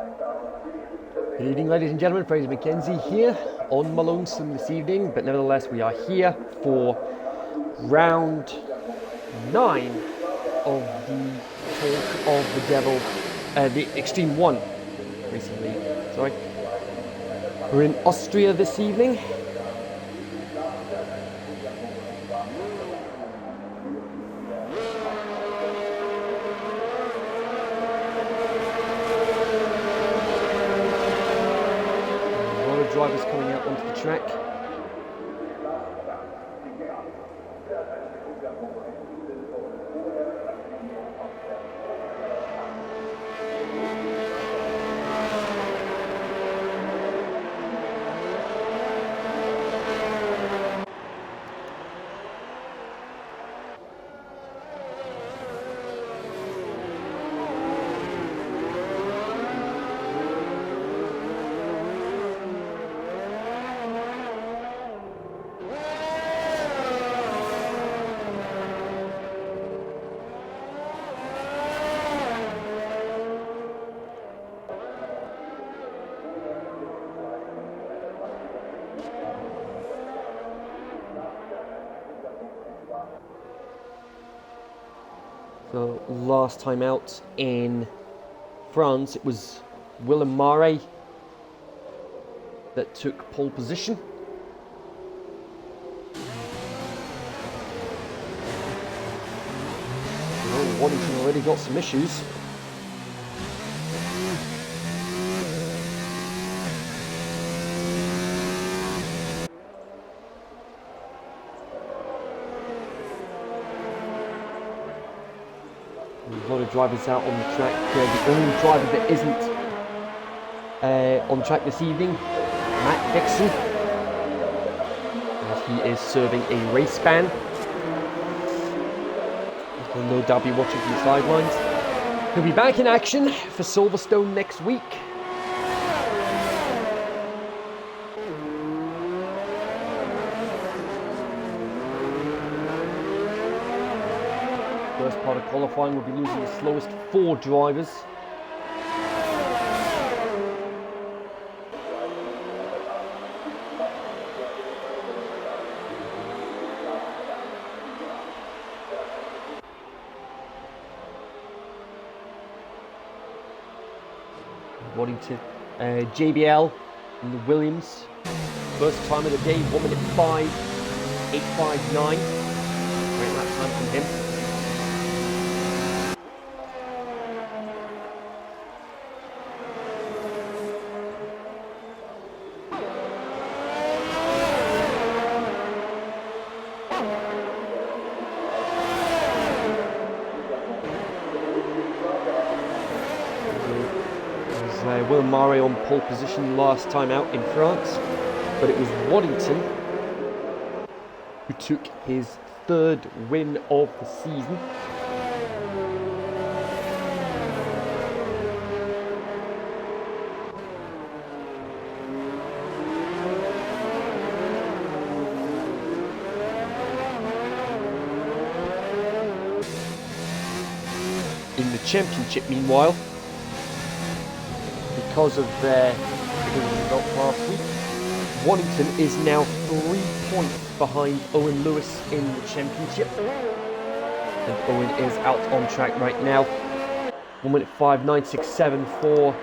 Good evening, ladies and gentlemen. Fraser McKenzie here on my lonesome this evening, but nevertheless we are here for round 9 of the Talk of the Devil, the Extreme 1 recently. Sorry, we're in Austria this evening. Drivers coming out onto the track. So last time out in France, it was Willem Mare that took pole position. Oh, Waddington already got some issues. A lot of drivers out on the track. The only driver that isn't on track this evening, Matt Dixon, as he is serving a race ban. He'll no doubt be watching from the sidelines. He'll be back in action for Silverstone next week. First part of qualifying, we'll be losing the slowest 4 drivers. Waddington, JBL and the Williams. First time of the day, 1 minute 5.859. Great lap time from him. Willem Mare on pole position last time out in France, but it was Waddington who took his 3rd win of the season. In the championship, meanwhile, because of the result last week, Waddington is now 3 points behind Owen Lewis in the championship. And Owen is out on track right now. 1 minute 5.967 for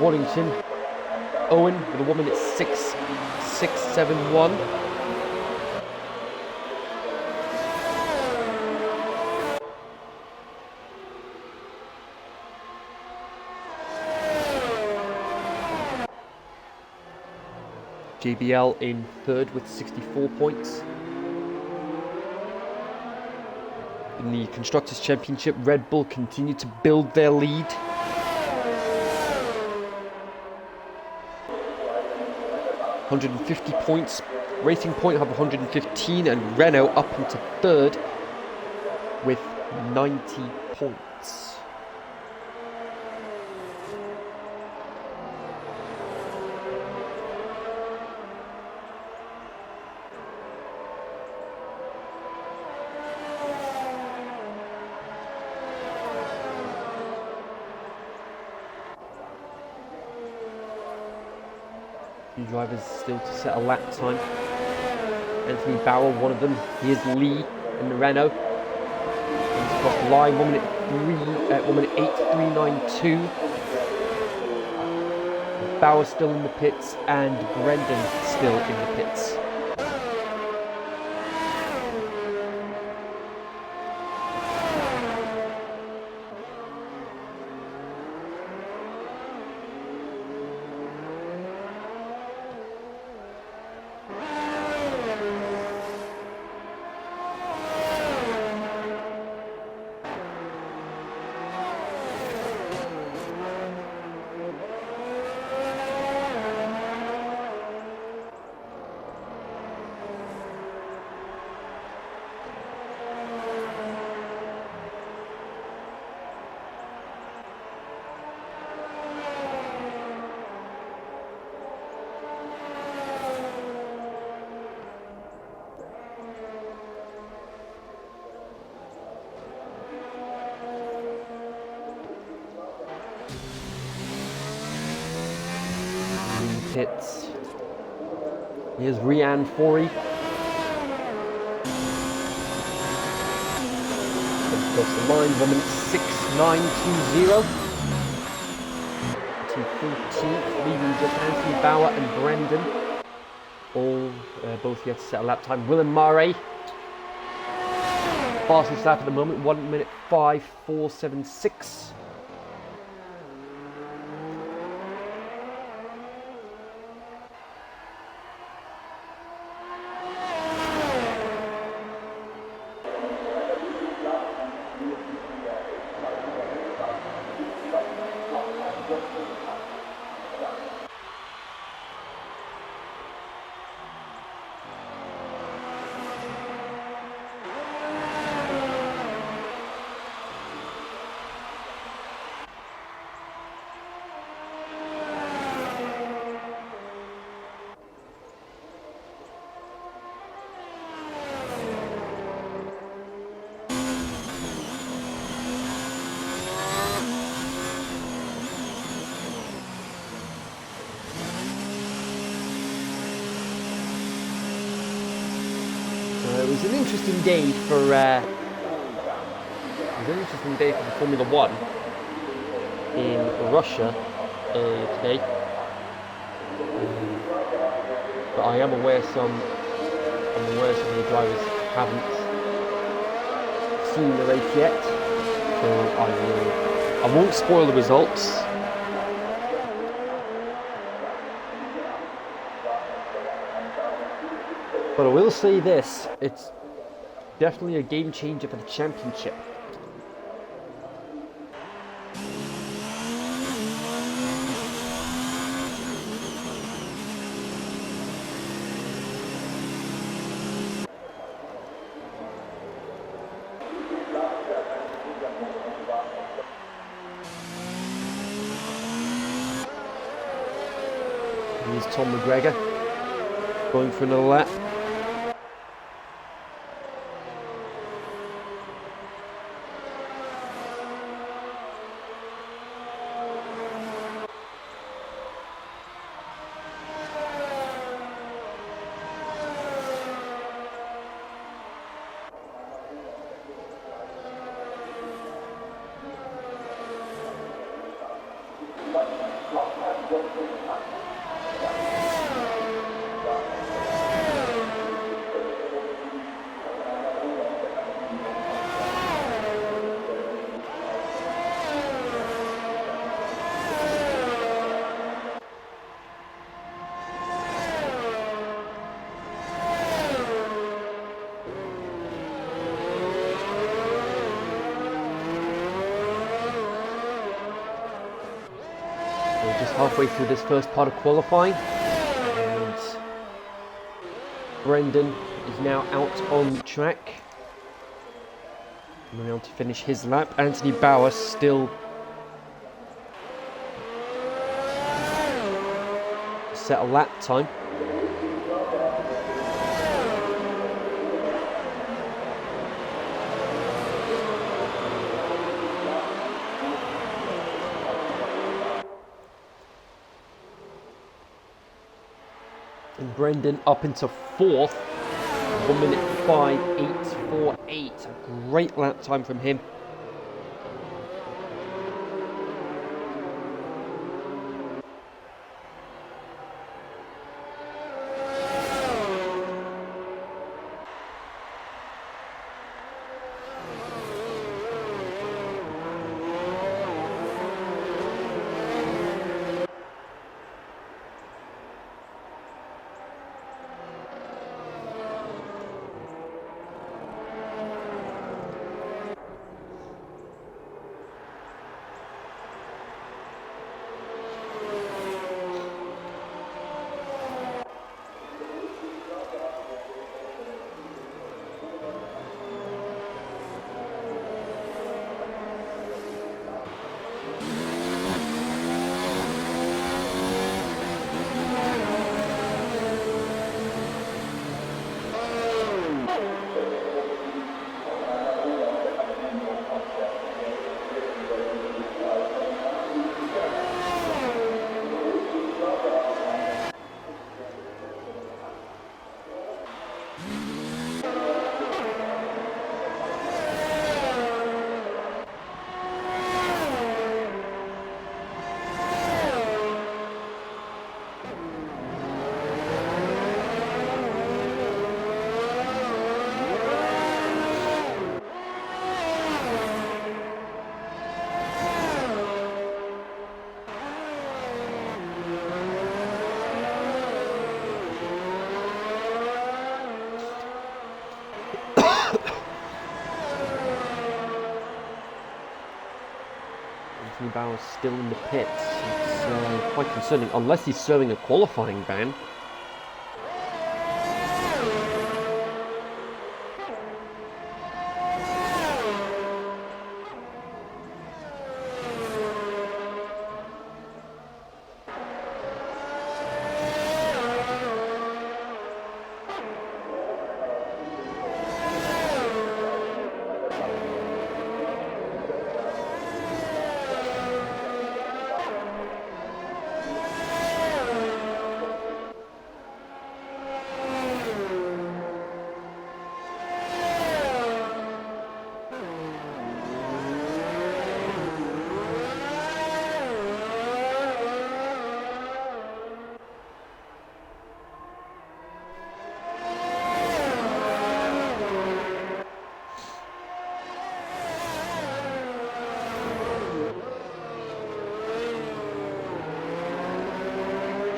Waddington. Owen with a 1 minute 6.671. JBL in 3rd with 64 points. In the Constructors' Championship, Red Bull continue to build their lead. (150 points). Racing Point have 115, and Renault up into 3rd with 90 points. drivers still to set a lap time. Anthony Bauer, one of them. Here's Lee in the Renault. He's across the line, 1 minute 8.392. Bauer still in the pits and Brendan still in the pits. Pits. Here's Rianne Forey. Across the line, 1 minute 6.920. To 14th, leaving just Anthony Bauer and Brendan. Both yet to set a lap time. Willem Mare. Fastest lap at the moment, 1 minute 5.476. It was an interesting day for the Formula One in Russia today. But I am aware some of the drivers haven't seen the race yet, so I won't spoil the results. But I will say this, it's definitely a game changer for the championship. Here's Tom McGregor going for another lap. We're just halfway through this first part of qualifying, and Brendan is now out on track. Going on to finish his lap. Anthony Bauer still set a lap time. And Brendan up into fourth. 1 minute 5:848. A great lap time from him. Bauer's still in the pits. It's quite concerning, unless he's serving a qualifying ban.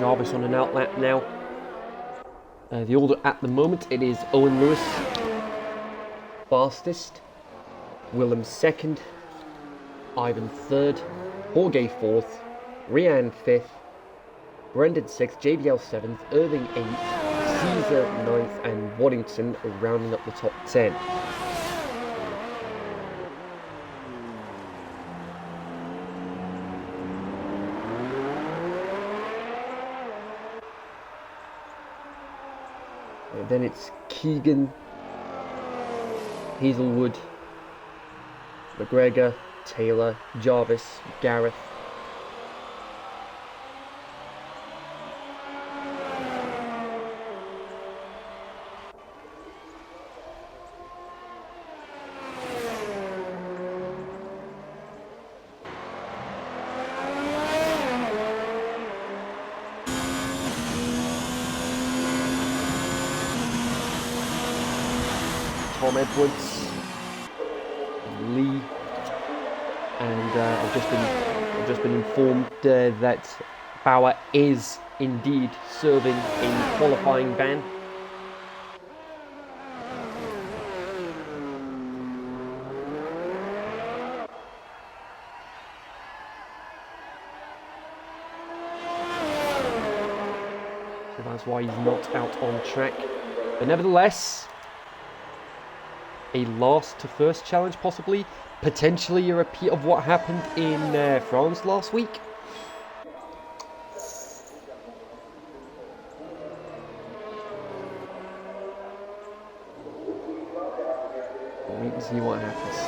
Jarvis on an outlap now. The order at the moment, it is Owen Lewis fastest, Willem second, Ivan third, Jorge fourth, Rianne fifth, Brendan sixth, JBL seventh, Irving eighth, Caesar ninth, and Waddington rounding up the top 10. Then it's Keegan, Hazelwood, McGregor, Taylor, Jarvis, Gareth. Tom Edwards, Lee, and I've just been informed that Bauer is indeed serving a qualifying ban. So that's why he's not out on track. But nevertheless, a last to first challenge possibly, potentially a repeat of what happened in France last week. We'll wait and see what happens.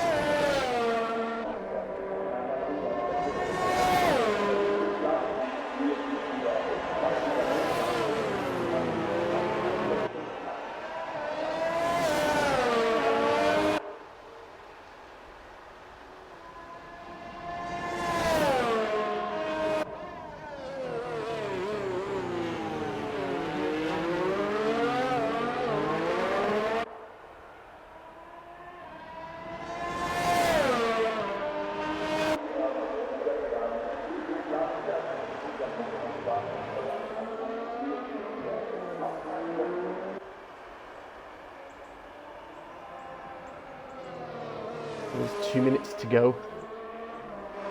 There's 2 minutes to go.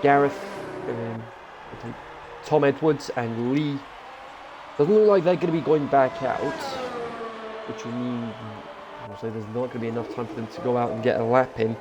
Gareth, Tom Edwards and Lee. Doesn't look like they're going to be going back out, which will mean obviously there's not going to be enough time for them to go out and get a lap in.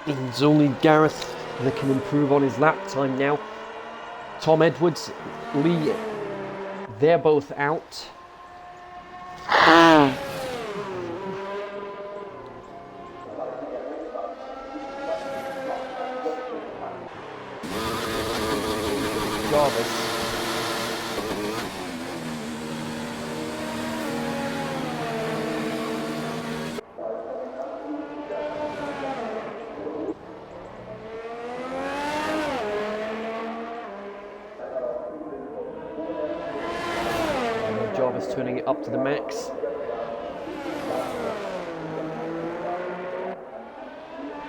It's only Gareth that can improve on his lap time now. Tom Edwards, Lee, they're both out. Jarvis. Jarvis turning it up to the max.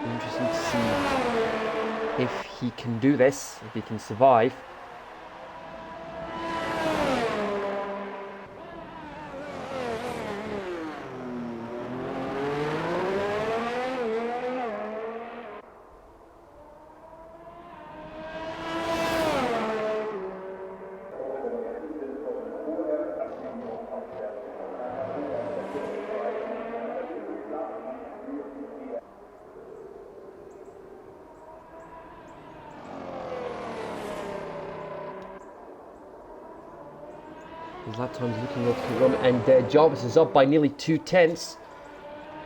Interesting to see if he can do this, if he can survive. His lap time's looking okay, and Jarvis is up by nearly 2/10.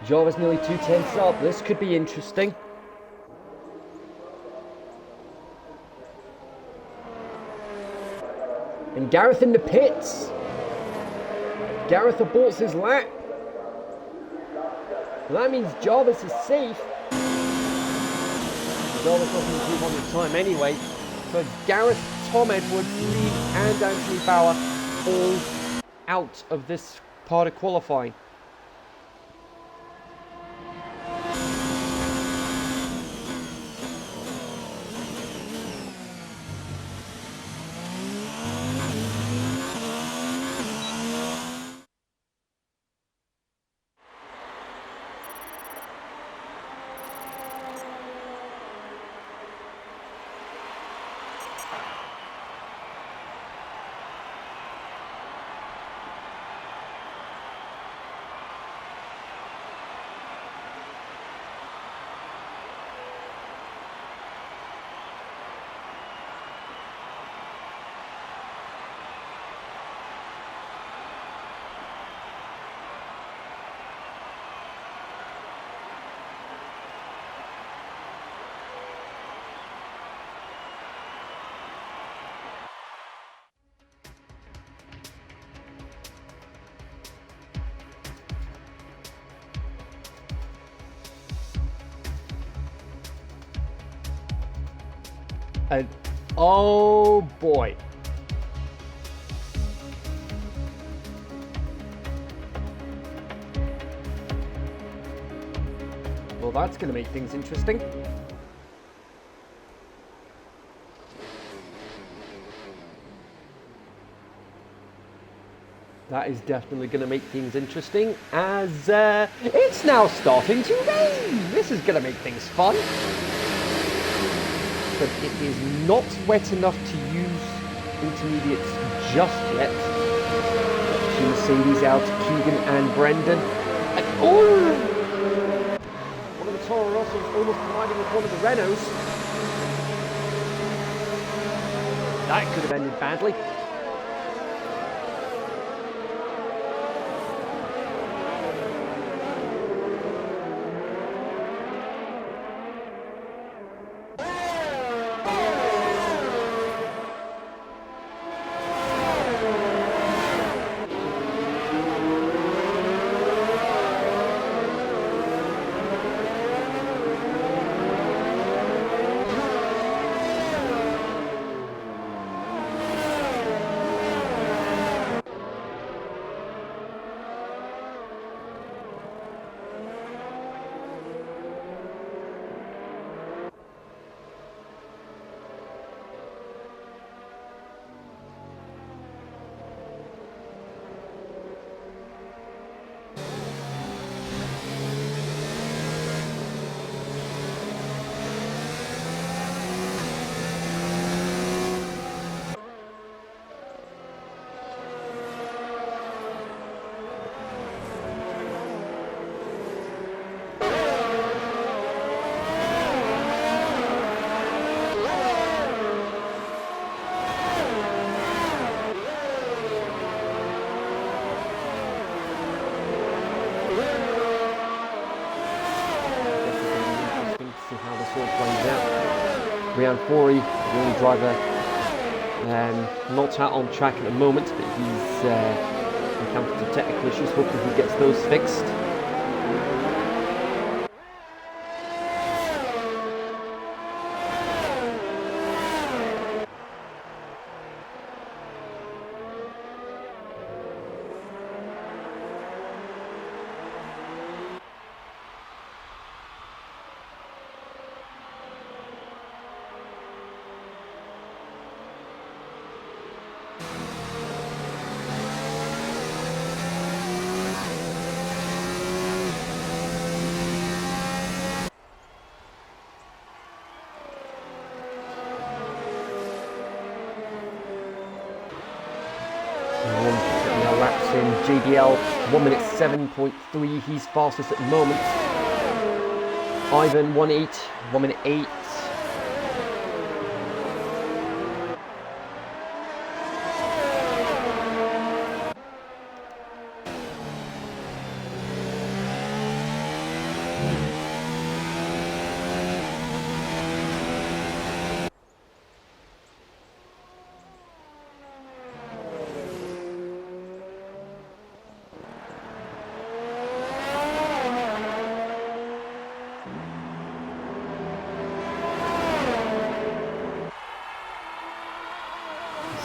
Jarvis nearly 2/10 up. This could be interesting. And Gareth in the pits. Gareth aborts his lap. Well, that means Jarvis is safe. Jarvis doesn't improve on his time anyway. So Gareth, Tom Edwards, Lee, and Anthony Bauer all out of this part of qualifying. And oh boy. Well, that's going to make things interesting. That is definitely going to make things interesting, as it's now starting to rain. This is going to make things fun. But it is not wet enough to use intermediates just yet. Two Mercedes out, Keegan and Brendan. And, oh! One of the Toro Rossos almost colliding with one of the Renaults. That could have ended badly. See how this all plays out. Ryan Forey, the only driver not out on track at the moment, but he's encountered some technical issues. Hopefully he gets those fixed. Laps in JBL, 1 minute 7.3, he's fastest at the moment. Ivan, 1:08, 1 minute 8.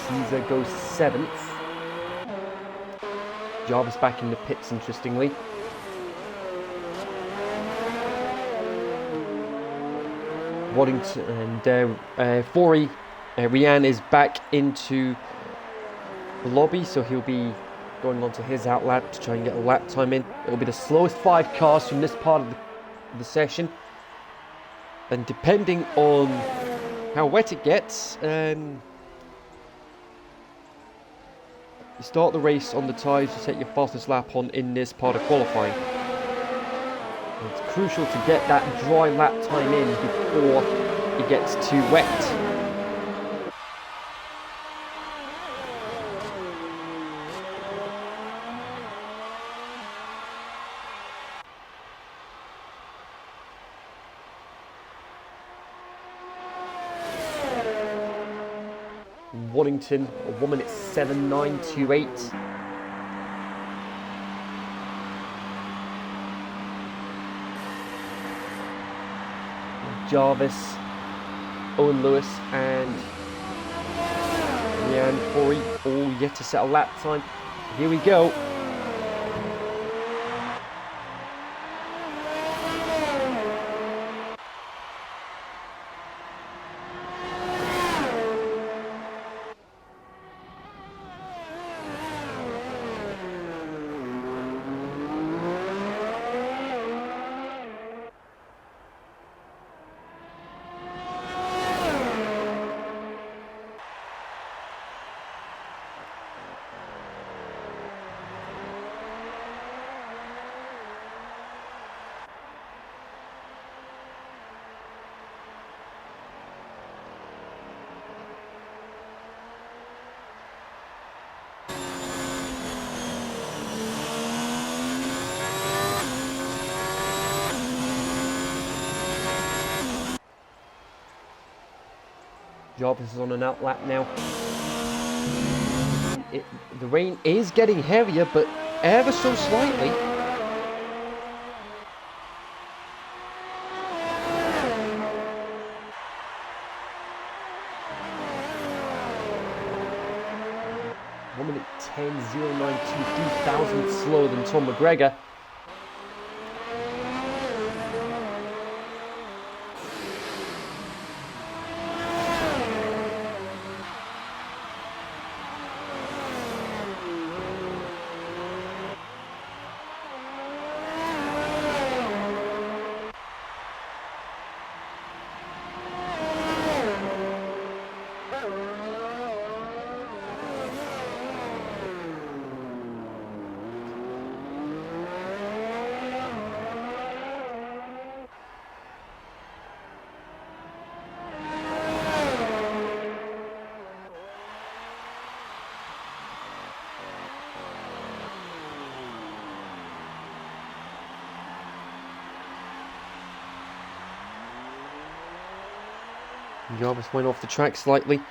Caesar goes 7th. Jarvis back in the pits, interestingly. Waddington and Forey, Rianne is back into the lobby, so he'll be going on to his outlap to try and get a lap time in. It'll be the slowest 5 cars from this part of the session. And depending on how wet it gets, you start the race on the tyres to take your fastest lap on in this part of qualifying. And it's crucial to get that dry lap time in before it gets too wet. Waddington, a 1 minute 7.928. Jarvis, Owen Lewis and Ryan Forey all yet to set a lap time. Here we go. Jarvis is on an out lap now. The rain is getting heavier, but ever so slightly. One minute 10.092, 3,000 slower than Tom McGregor. Jarvis went off the track slightly.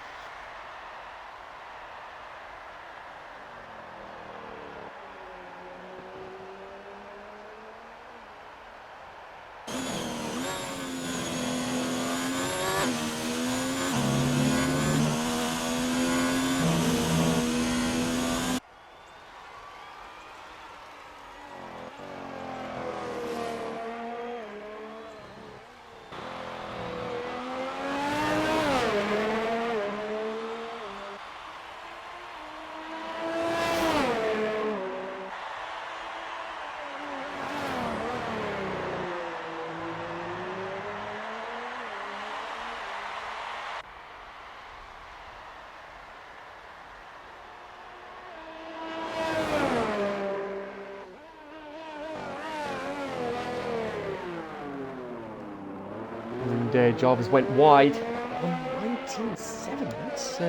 And Jarvis went wide on 19.7. That's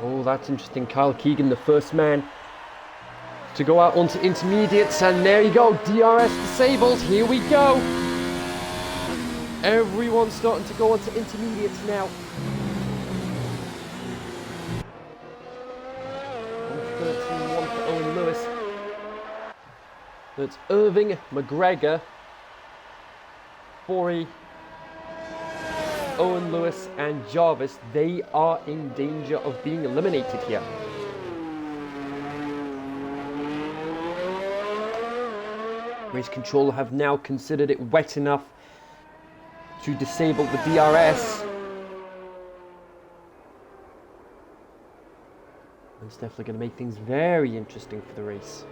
oh, that's interesting. Kyle Keegan, the first man to go out onto intermediates, and there you go, DRS disabled. Here we go. Everyone's starting to go onto intermediates now. 1:13.1 for Owen Lewis. That's Irving, McGregor, Forey, Owen Lewis and Jarvis. They are in danger of being eliminated here. Race control have now considered it wet enough to disable the DRS. It's definitely going to make things very interesting for the race.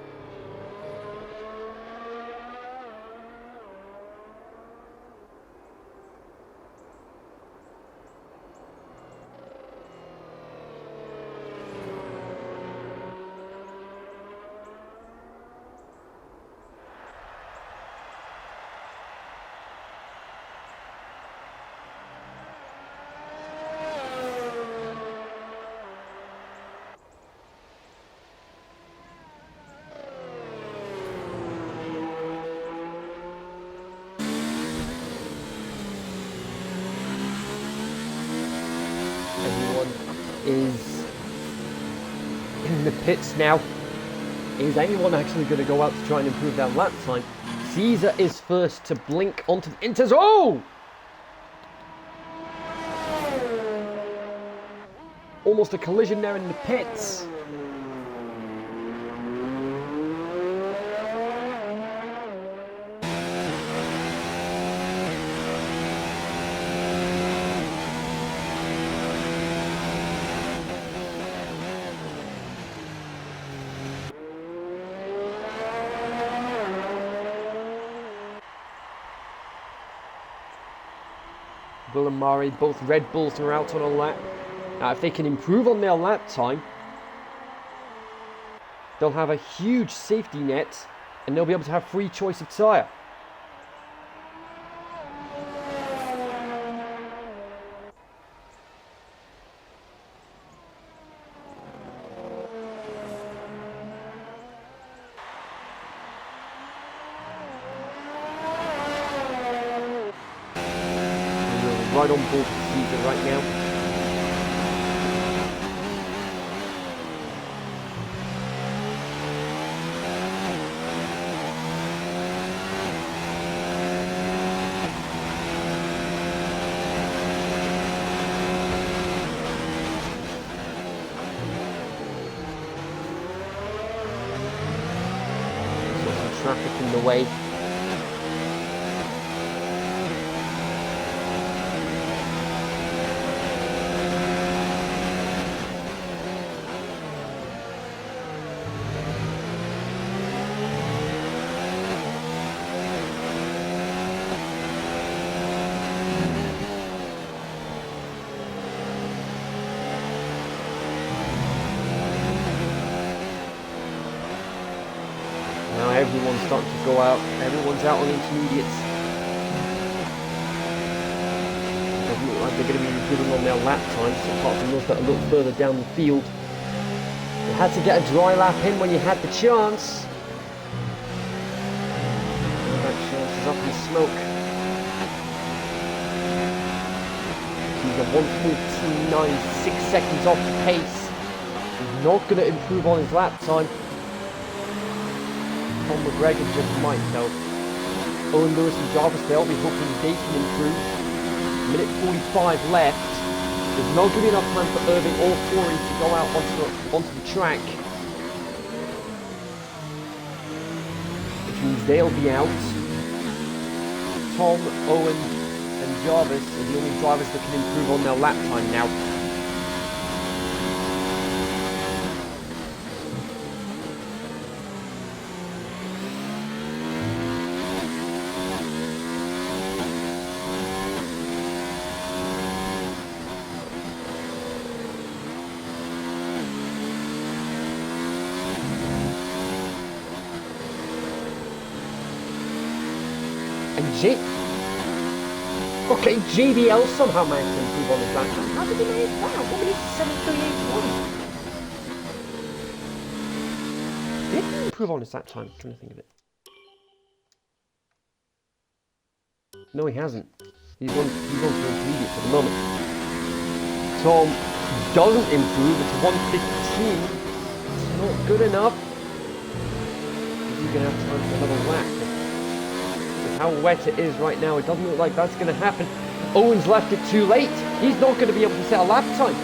Is in the pits now. Is anyone actually going to go out to try and improve their lap time? Caesar is first to blink onto the inters. Oh! Almost a collision there in the pits. Will and Mari, both Red Bulls, are out on a lap. Now, if they can improve on their lap time, they'll have a huge safety net and they'll be able to have free choice of tyre. Right on board the season right now. There's some traffic in the way. Now everyone's starting to go out. Everyone's out on intermediates. It doesn't look like they're going to be improving on their lap times, apart from those that are a little further down the field. You had to get a dry lap in when you had the chance. And that chance is up in smoke. He's a 1:14.96 seconds off the pace. He's not going to improve on his lap time. Tom McGregor just might though. Owen Lewis and Jarvis, they'll be hoping they can improve. Minute 45 left. There's not going to be enough time for Irving or Corey to go out onto the track. Which means they'll be out. Tom, Owen and Jarvis are the only drivers that can improve on their lap time now. Okay, JBL somehow managed to improve on his lap time. How did he manage that? 1 minute 7:38.1. Did he improve on his lap time? I'm trying to think of it. No, he hasn't. He's on for intermediate for the moment. Tom doesn't improve. It's 1:15. It's not good enough. He's going to have time for another lap. How wet it is right now, it doesn't look like that's going to happen. Owen's left it too late. He's not going to be able to set a lap time.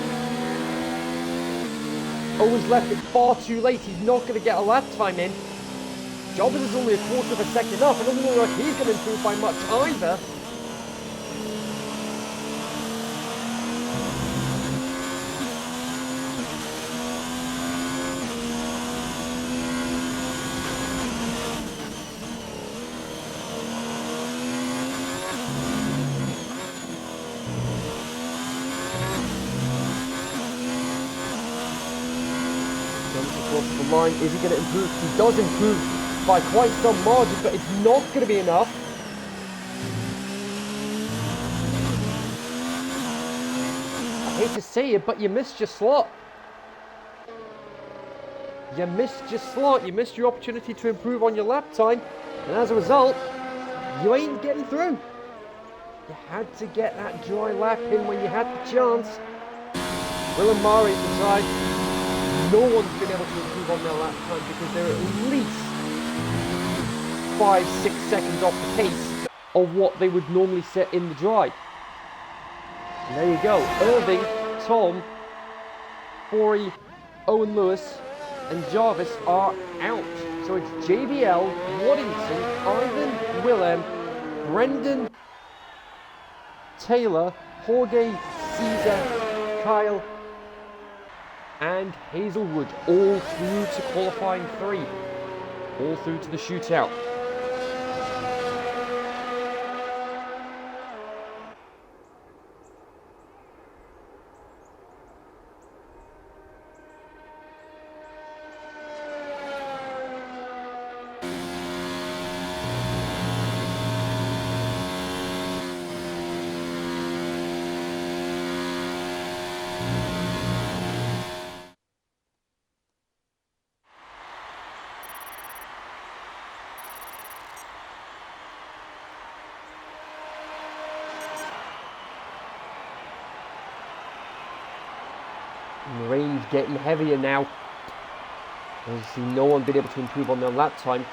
Owen's left it far too late. He's not going to get a lap time in. Jarvis is only a quarter of a second up. It doesn't look like he's going to improve by much either. Across the line, is he going to improve? He does improve by quite some margin, but it's not going to be enough. I hate to say it, but you missed your slot. You missed your slot. You missed your opportunity to improve on your lap time, and as a result, you ain't getting through. You had to get that dry lap in when you had the chance. Will and Mari decide. No one's been able to improve on their lap time because they're at least 5-6 seconds off the pace of what they would normally set in the dry. And there you go. Irving, Tom, Corey, Owen Lewis and Jarvis are out. So it's JBL, Waddington, Ivan, Willem, Brendan, Taylor, Jorge, Caesar, Kyle and Hazelwood, all through to qualifying 3, all through to the shootout. And the rain's getting heavier now. Obviously, no one been able to improve on their lap time.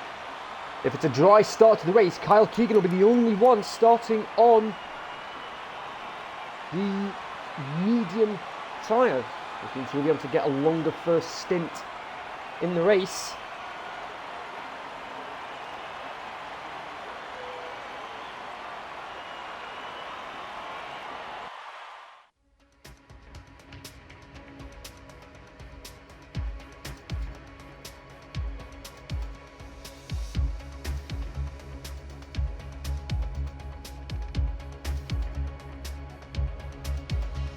If it's a dry start to the race, Kyle Keegan will be the only one starting on the medium tyres, which means he'll be able to get a longer first stint in the race.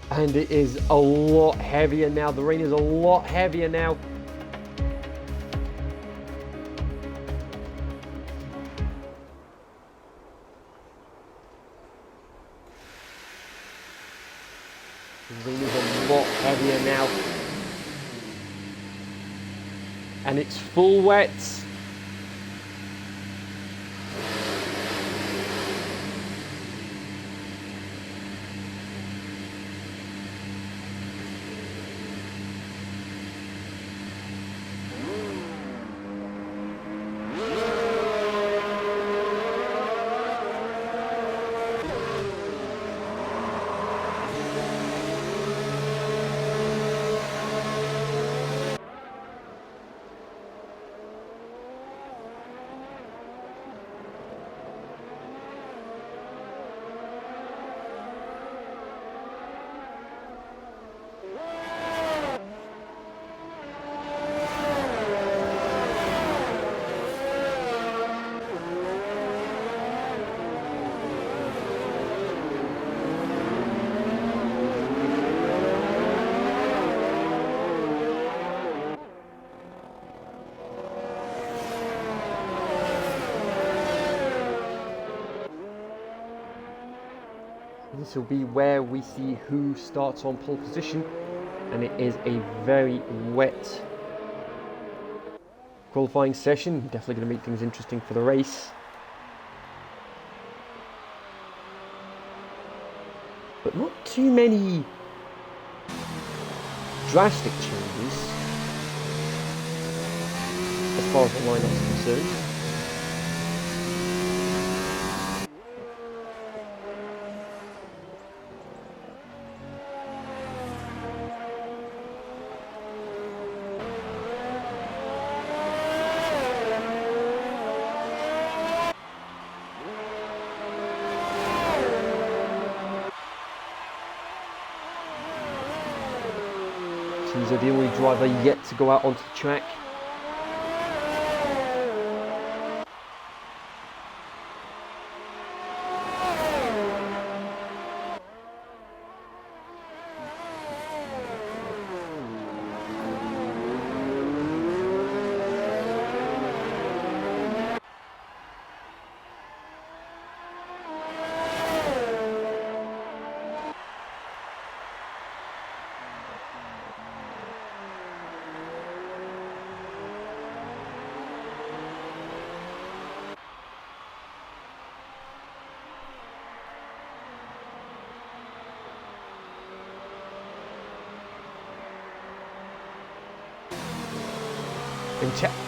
And it is a lot heavier now. The rain is a lot heavier now. The rain is a lot heavier now. And it's full wet. This will be where we see who starts on pole position, and it is a very wet qualifying session. Definitely going to make things interesting for the race. But not too many drastic changes as far as the lineup is concerned. He's the only driver yet to go out onto the track.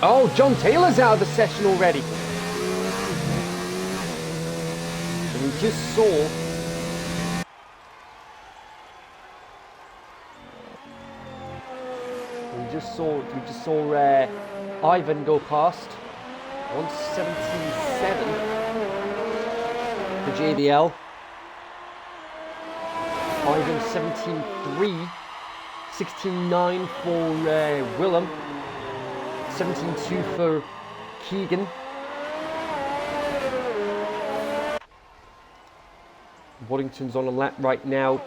Oh, John Taylor's out of the session already. And we just saw Ivan go past 117.7 for JBL. Ivan 17.3, 16.9 for Willem. 17.2 for Keegan. Waddington's on a lap right now.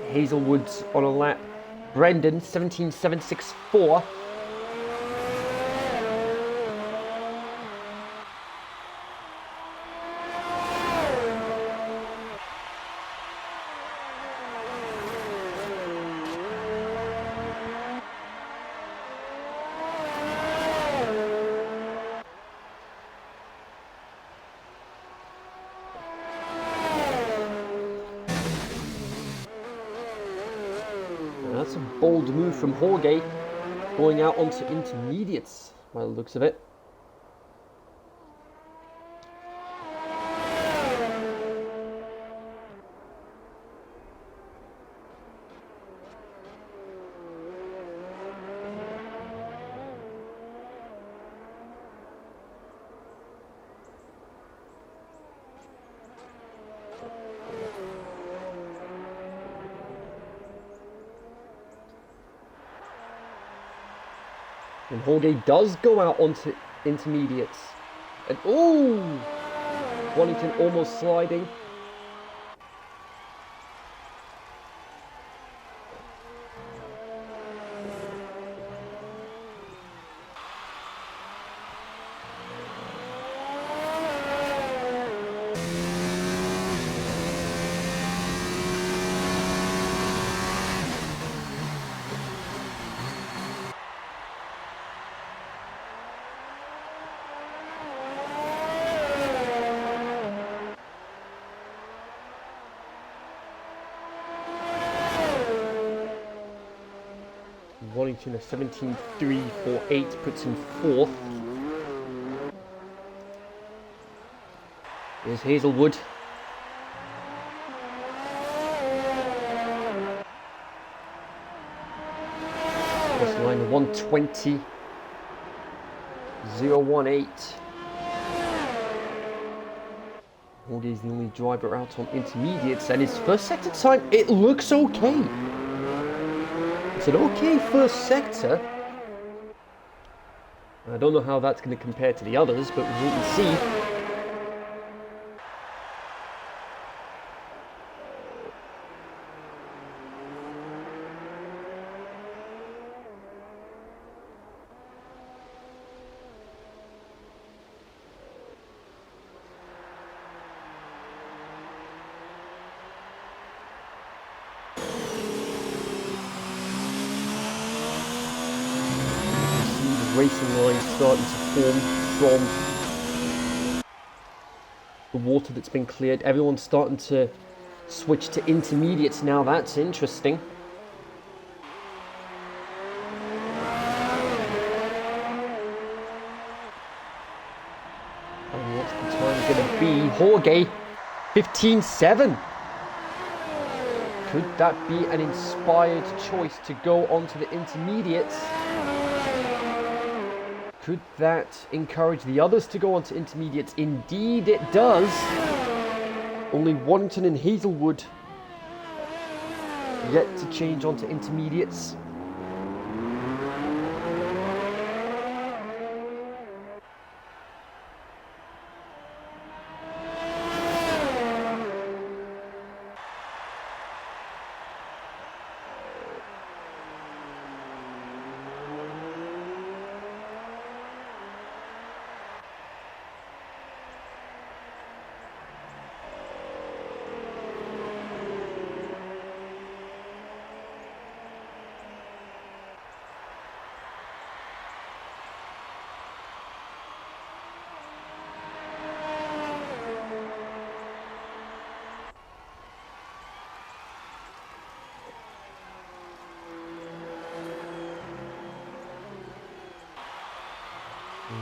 Hazelwood's on a lap. Brendan 17.764. That's a bold move from Jorge, going out onto intermediates by the looks of it. And Jorge does go out onto intermediates. And ooh! Wellington almost sliding. Wellington a 17.348 puts him 4th. Here's Hazelwood. Cross line 120.018. Jorge's the only driver out on intermediates, and his first sector time, it looks okay. It's an okay first sector. I don't know how that's going to compare to the others, but we'll wait and see. Racing lines starting to form from the water that's been cleared. Everyone's starting to switch to intermediates now. That's interesting. And what's the time going to be? Jorge, 15.7. Could that be an inspired choice to go onto the intermediates? Could that encourage the others to go on to intermediates? Indeed it does. Only Wellington and Hazelwood yet to change onto intermediates.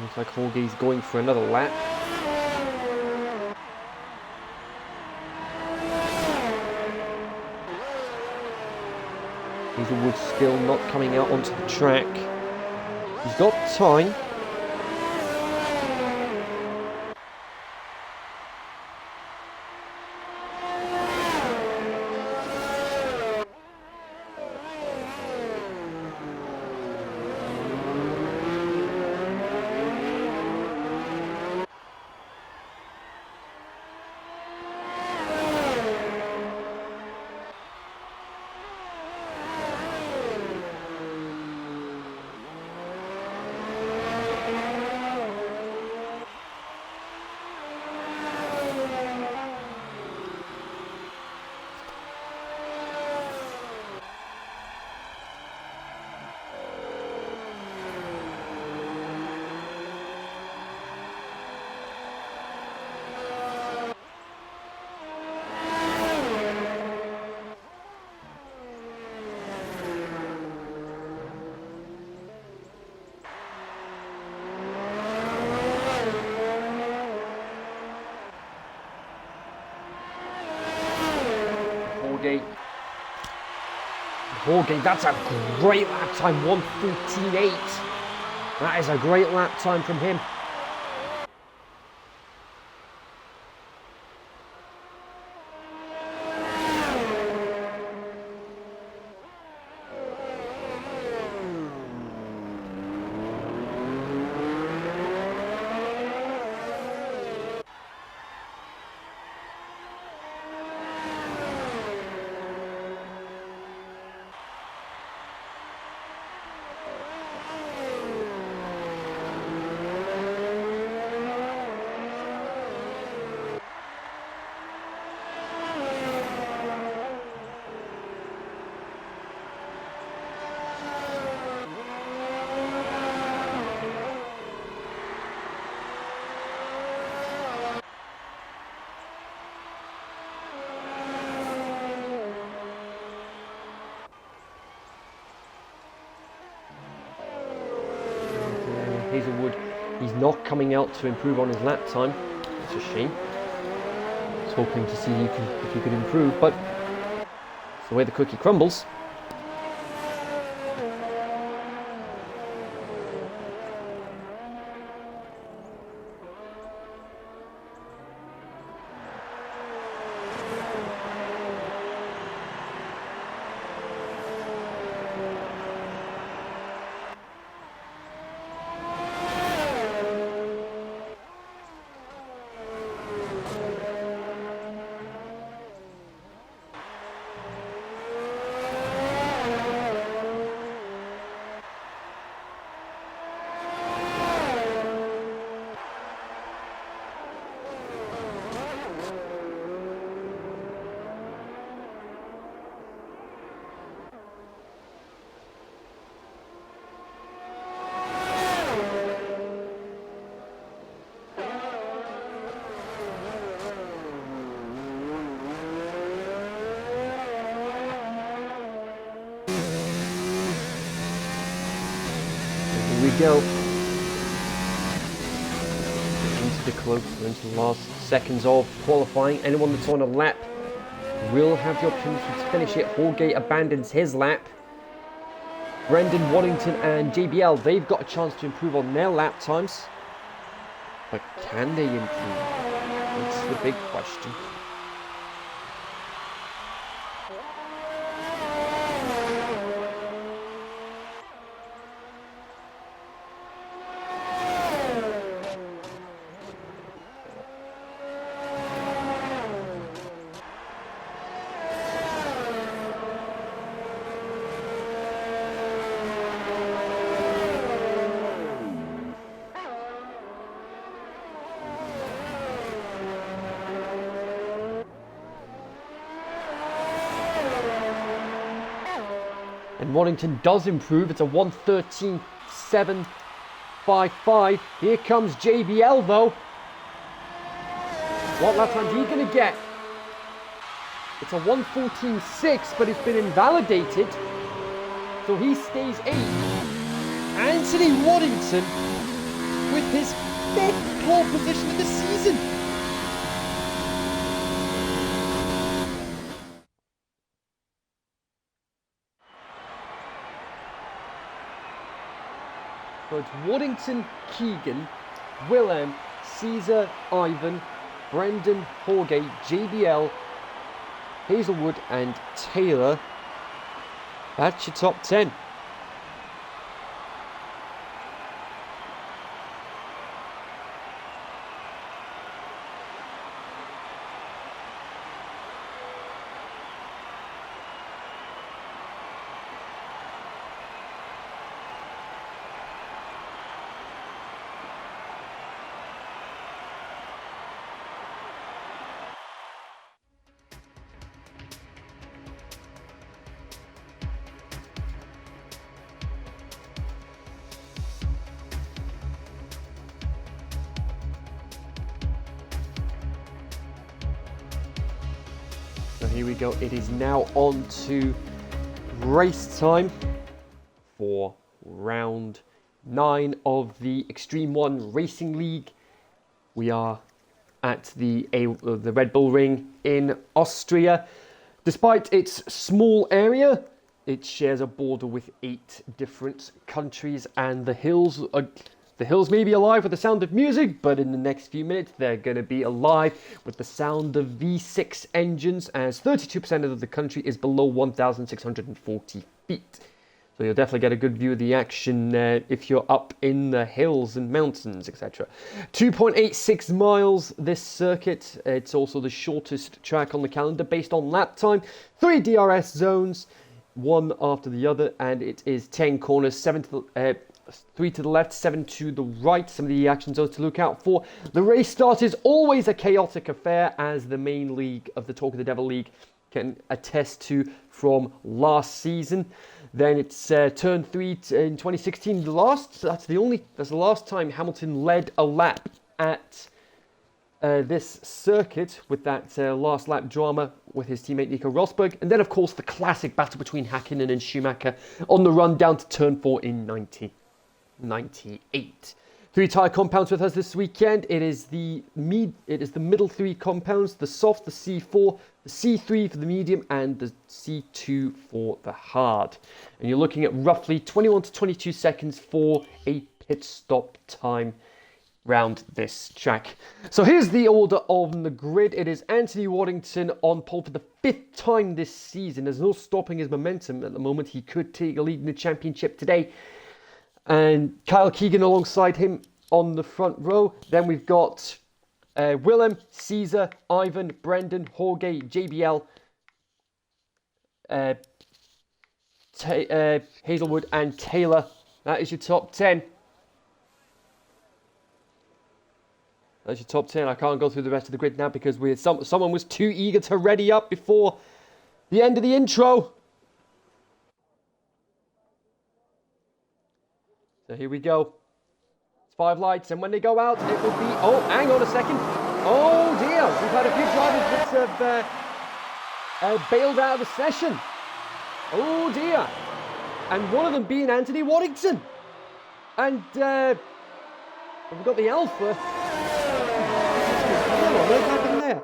Looks like Jorge's going for another lap. Hazelwood's still not coming out onto the track. He's got time. Jorge. Jorge, that's a great lap time, 1:14.8. That is a great lap time from him. Hazelwood, he's not coming out to improve on his lap time. It's a shame. I was hoping to see if he could improve, but it's the way the cookie crumbles. Here we go. Into the last seconds of qualifying. Anyone that's on a lap will have the opportunity to finish it. Jorge abandons his lap. Brendan, Waddington and JBL, they've got a chance to improve on their lap times. But can they improve? That's the big question. And Waddington does improve. It's a 1:13.755. Here comes JBL though. What lap time is he going to get? It's a 1:14.6, but it's been invalidated. So he stays 8th. Anthony Waddington with his 5th pole position of the season. So it's Waddington, Keegan, Willem, Caesar, Ivan, Brendan, Jorge, JBL, Hazelwood and Taylor. That's your top 10. So here we go. It is now on to race time for round 9 of the Extreme 1 Racing League. We are at the Red Bull Ring in Austria. Despite its small area, it shares a border with 8 different countries, and the hills may be alive with the sound of music, but in the next few minutes they're going to be alive with the sound of V6 engines, as 32% of the country is below 1,640 feet. So you'll definitely get a good view of the action if you're up in the hills and mountains, etc. 2.86 miles this circuit. It's also the shortest track on the calendar based on lap time. 3 DRS zones, one after the other, and it is 10 corners, 3 to the left, 7 to the right. Some of the action zones to look out for. The race start is always a chaotic affair, as the main league of the Talk of the Devil League can attest to from last season. Then it's turn 3 in 2016. That's the last time Hamilton led a lap at this circuit, with that last lap drama with his teammate Nico Rosberg. And then, of course, the classic battle between Häkkinen and Schumacher on the run down to turn 4 in 1998. 3 tyre compounds with us this weekend. It is the middle 3 compounds: the soft, the C4, the C3 for the medium, and the C2 for the hard. And you're looking at roughly 21 to 22 seconds for a pit stop time round this track. So here's the order on the grid. It is Anthony Waddington on pole for the 5th time this season. There's no stopping his momentum at the moment. He could take a lead in the championship today. And Kyle Keegan alongside him on the front row. Then we've got Willem, Caesar, Ivan, Brendan, Jorge, JBL, Hazelwood and Taylor. That is your top 10. That's your top 10. I can't go through the rest of the grid now because someone was too eager to ready up before the end of the intro. So here we go. It's 5 lights, and when they go out, it will be... Oh, hang on a second. Oh dear, we've had a few drivers that have bailed out of the session. Oh dear. And one of them being Anthony Waddington. And we've got the Alpha. What happened there?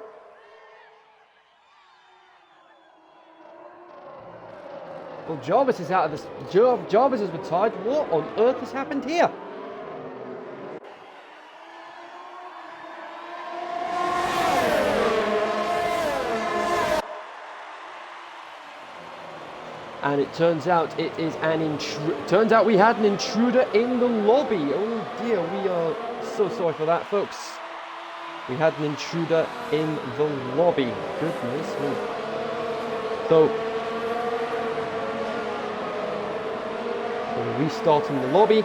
Well, Jarvis is out of this. Jarvis is retired. What on earth has happened here? And it turns out it is turns out we had an intruder in the lobby. Oh dear, we are so sorry for that, folks. We had an intruder in the lobby. Goodness me. So we're restarting the lobby.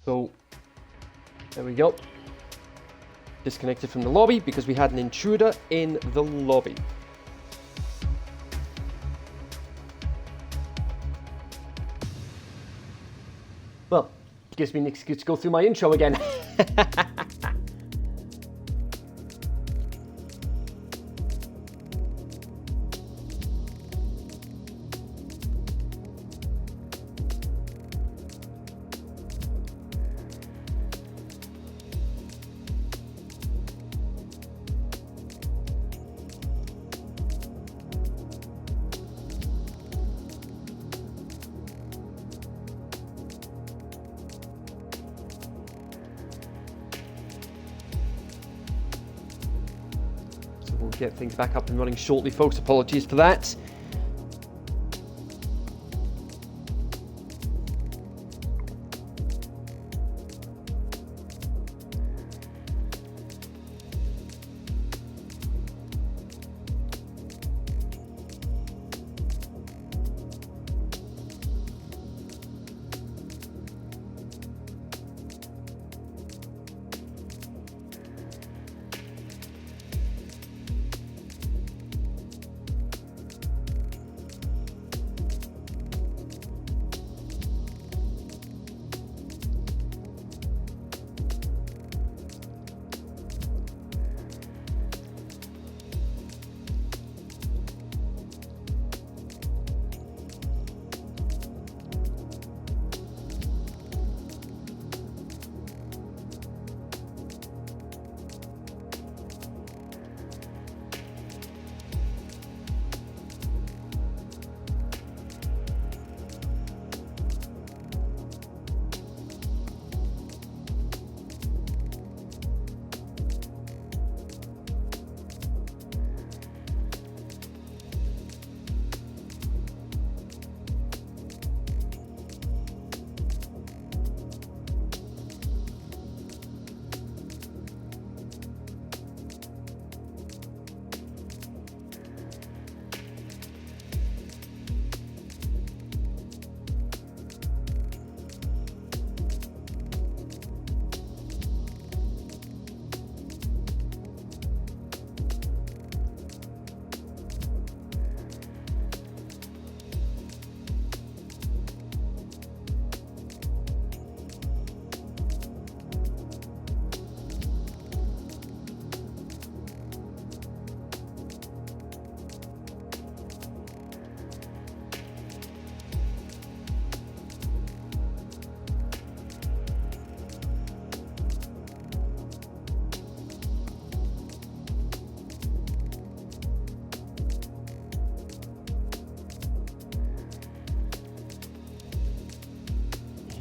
So there we go. Disconnected from the lobby because we had an intruder in the lobby. Well, gives me an excuse to go through my intro again. We'll get things back up and running shortly, folks. Apologies for that.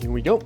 Here we go.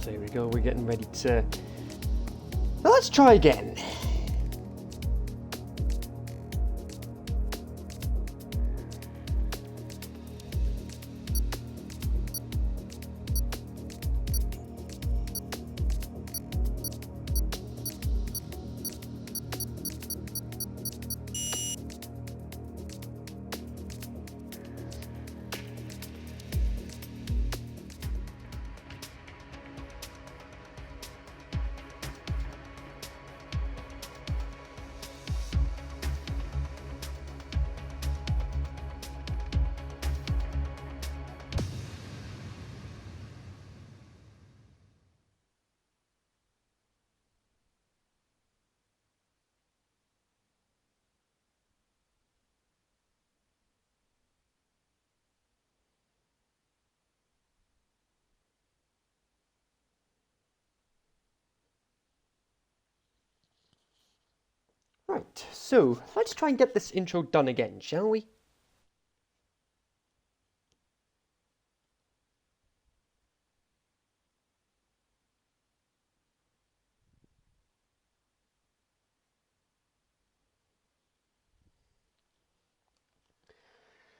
So here we go, we're getting ready to... Now let's try again. Right, so let's try and get this intro done again, shall we?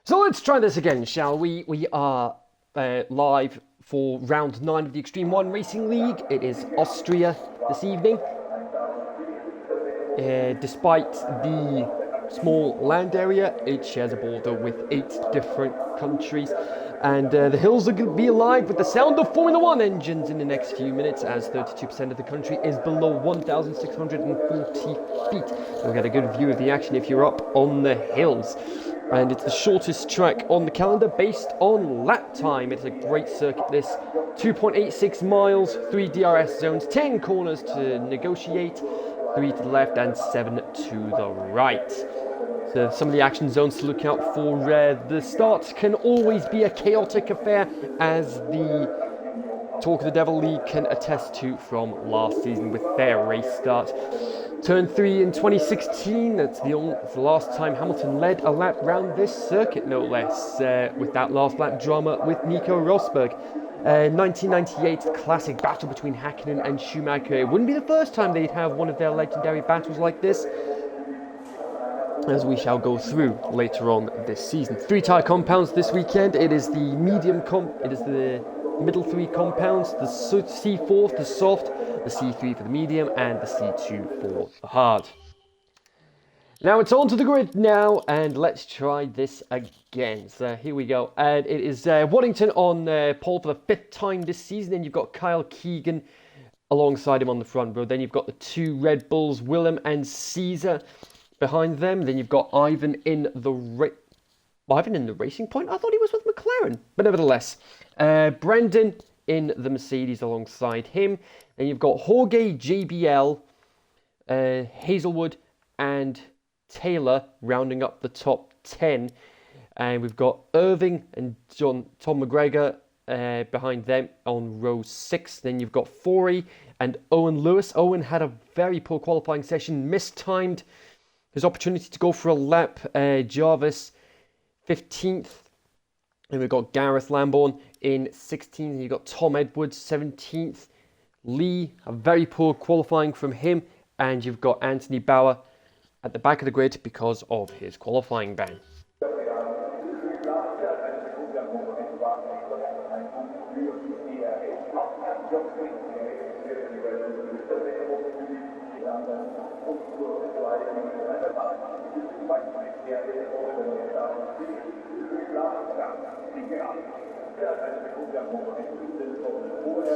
So let's try this again, shall we? We are live for round 9 of the Extreme 1 Racing League. It is Austria this evening. Despite the small land area, it shares a border with 8 different countries. And the hills are going to be alive with the sound of Formula 1 engines in the next few minutes, as 32% of the country is below 1,640 feet. You'll get a good view of the action if you're up on the hills. And it's the shortest track on the calendar based on lap time. It's a great circuit, this. 2.86 miles, 3 DRS zones, 10 corners to negotiate, 3 to the left and 7 to the right. So some of the action zones to look out for. The start can always be a chaotic affair, as the Talk of the Devil League can attest to from last season with their race start. Turn 3 in 2016, that's the last time Hamilton led a lap round this circuit, no less, with that last lap drama with Nico Rosberg. 1998 classic battle between Hakkinen and Schumacher. It wouldn't be the first time they'd have one of their legendary battles like this, as we shall go through later on this season. 3 tyre compounds this weekend. It is the middle 3 compounds, the C4 for the soft, the C3 for the medium, and the C2 for the hard. Now it's on to the grid now, and let's try this again. So here we go. And it is Waddington on pole for the 5th time this season, and you've got Kyle Keegan alongside him on the front row. Then you've got the 2 Red Bulls, Willem and Caesar, behind them. Then you've got Ivan in the Racing Point? I thought he was with McLaren. But nevertheless, Brendan in the Mercedes alongside him. Then you've got Jorge, JBL, Hazelwood and Taylor rounding up the top 10. And we've got Irving and Tom McGregor behind them on row 6. Then you've got Forey and Owen Lewis. Owen had a very poor qualifying session, mistimed his opportunity to go for a lap. Jarvis 15th. And we've got Gareth Lambourne in 16th. And you've got Tom Edwards 17th. Lee, a very poor qualifying from him. And you've got Anthony Bauer at the back of the grid because of his qualifying ban.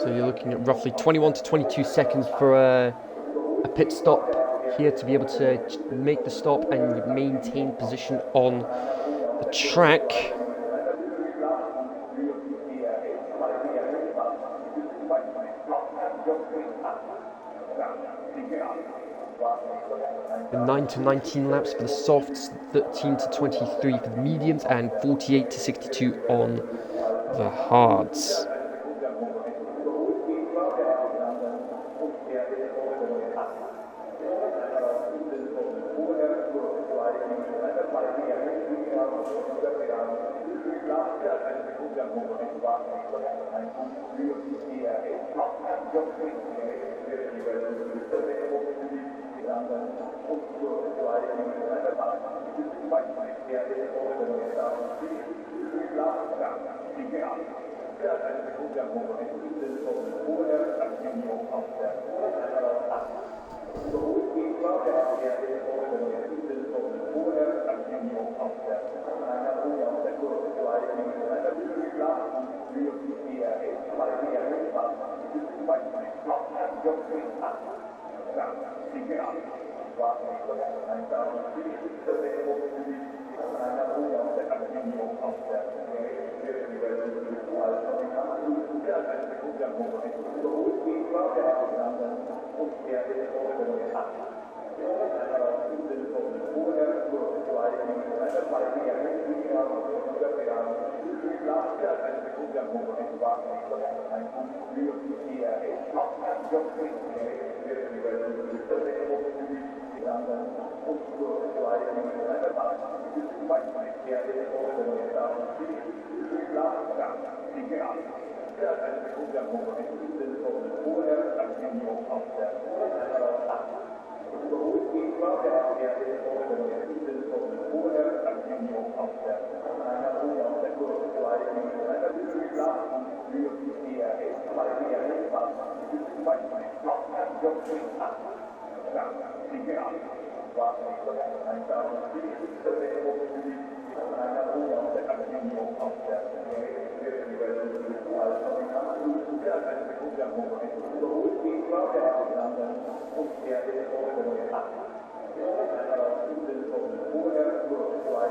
So you're looking at roughly 21 to 22 seconds for a pit stop here to be able to make the stop and maintain position on the track. And 9 to 19 laps for the softs, 13 to 23 for the mediums, and 48 to 62 on the hards.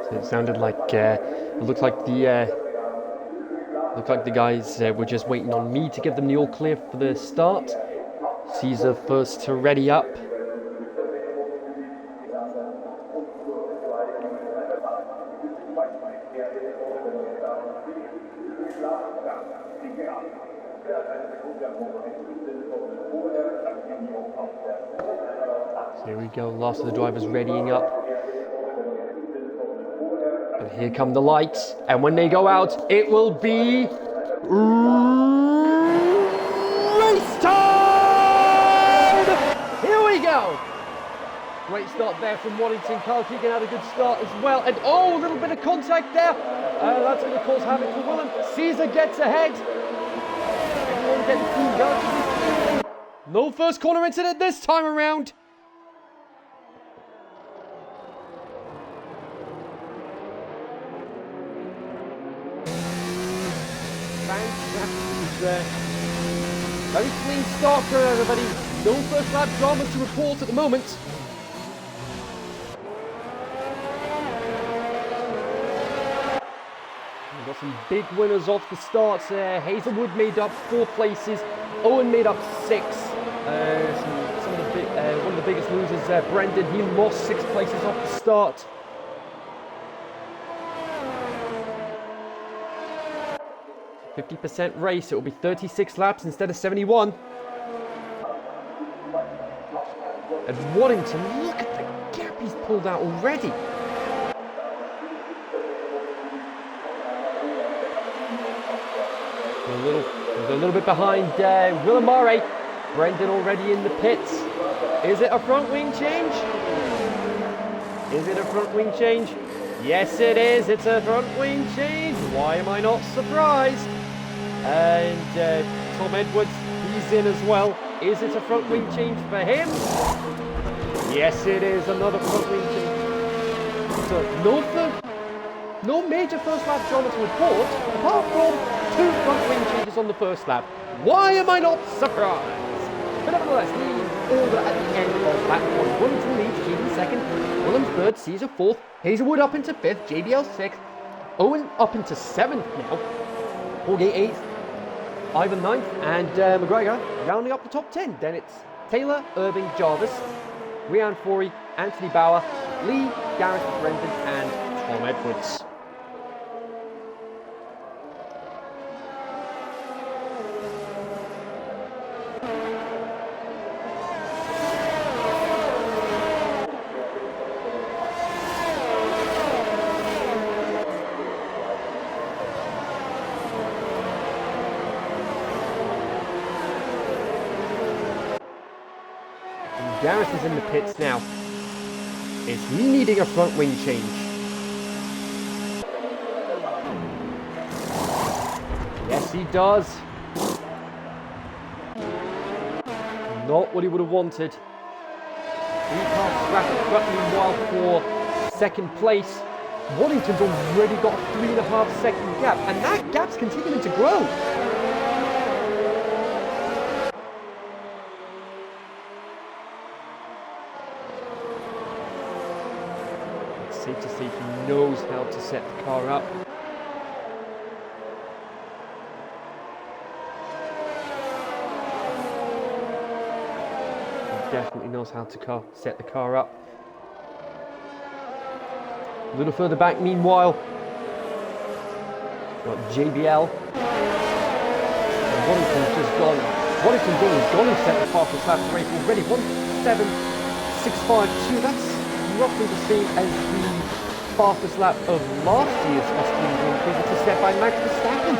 So it sounded like it looked like the guys were just waiting on me to give them the all clear for the start. Caesar first to ready up. So here we go, last of the drivers readying up. And here come the lights, and when they go out, it will be race time! Here we go! Great start there from Waddington. Carl Keegan had a good start as well, and oh, a little bit of contact there. That's going to cause havoc for Willem. Caesar gets ahead. Everyone getting relatively clean. No first corner incident this time around. Very clean start for everybody. No first lap drama to report at the moment. We've got some big winners off the start. Hazelwood made up 4 places. Owen made up 6. Some of the big, one of the biggest losers, Brendan, he lost 6 places off the start. A 50% race, it will be 36 laps instead of 71. And Waddington, look at the gap he's pulled out already. A little bit behind Willem Murray. Brendan already in the pits. Is it a front wing change? Is it a front wing change? Yes, it is. It's a front wing change. Why am I not surprised? And Tom Edwards, he's in as well. Is it a front wing change for him? Yes, it is. Another front wing change. So no major first lap drama to report, apart from 2 front wing changes on the first lap. Why am I not surprised? But nevertheless, leading order at the end of lap 1. Waddington leads, Keegan second, Willem third, Caesar fourth, Hazelwood up into 5th, JBL 6th, Owen up into 7th now, Paulgate 8th, Ivan 9th, and McGregor rounding up the top 10. Then it's Taylor, Irving, Jarvis, Rhian Forey, Anthony Bauer, Lee, Gareth, Brendan, and Tom Edwards. Gareth is in the pits now. Is he needing a front wing change? Yes, he does. Not what he would have wanted. 3 cars scrapping front meanwhile for second place. Waddington's already got a 3.5 second gap, and that gap's continuing to grow. Safe to say he knows how to set the car up. He definitely knows how to set the car up. A little further back, meanwhile, got JBL. And Waddington's just gone. Waddington's gone and set the fastest lap race already. 1:7.652. That's roughly the same as the fastest lap of last year's Austrian Grand Prix, which was set by Max Verstappen.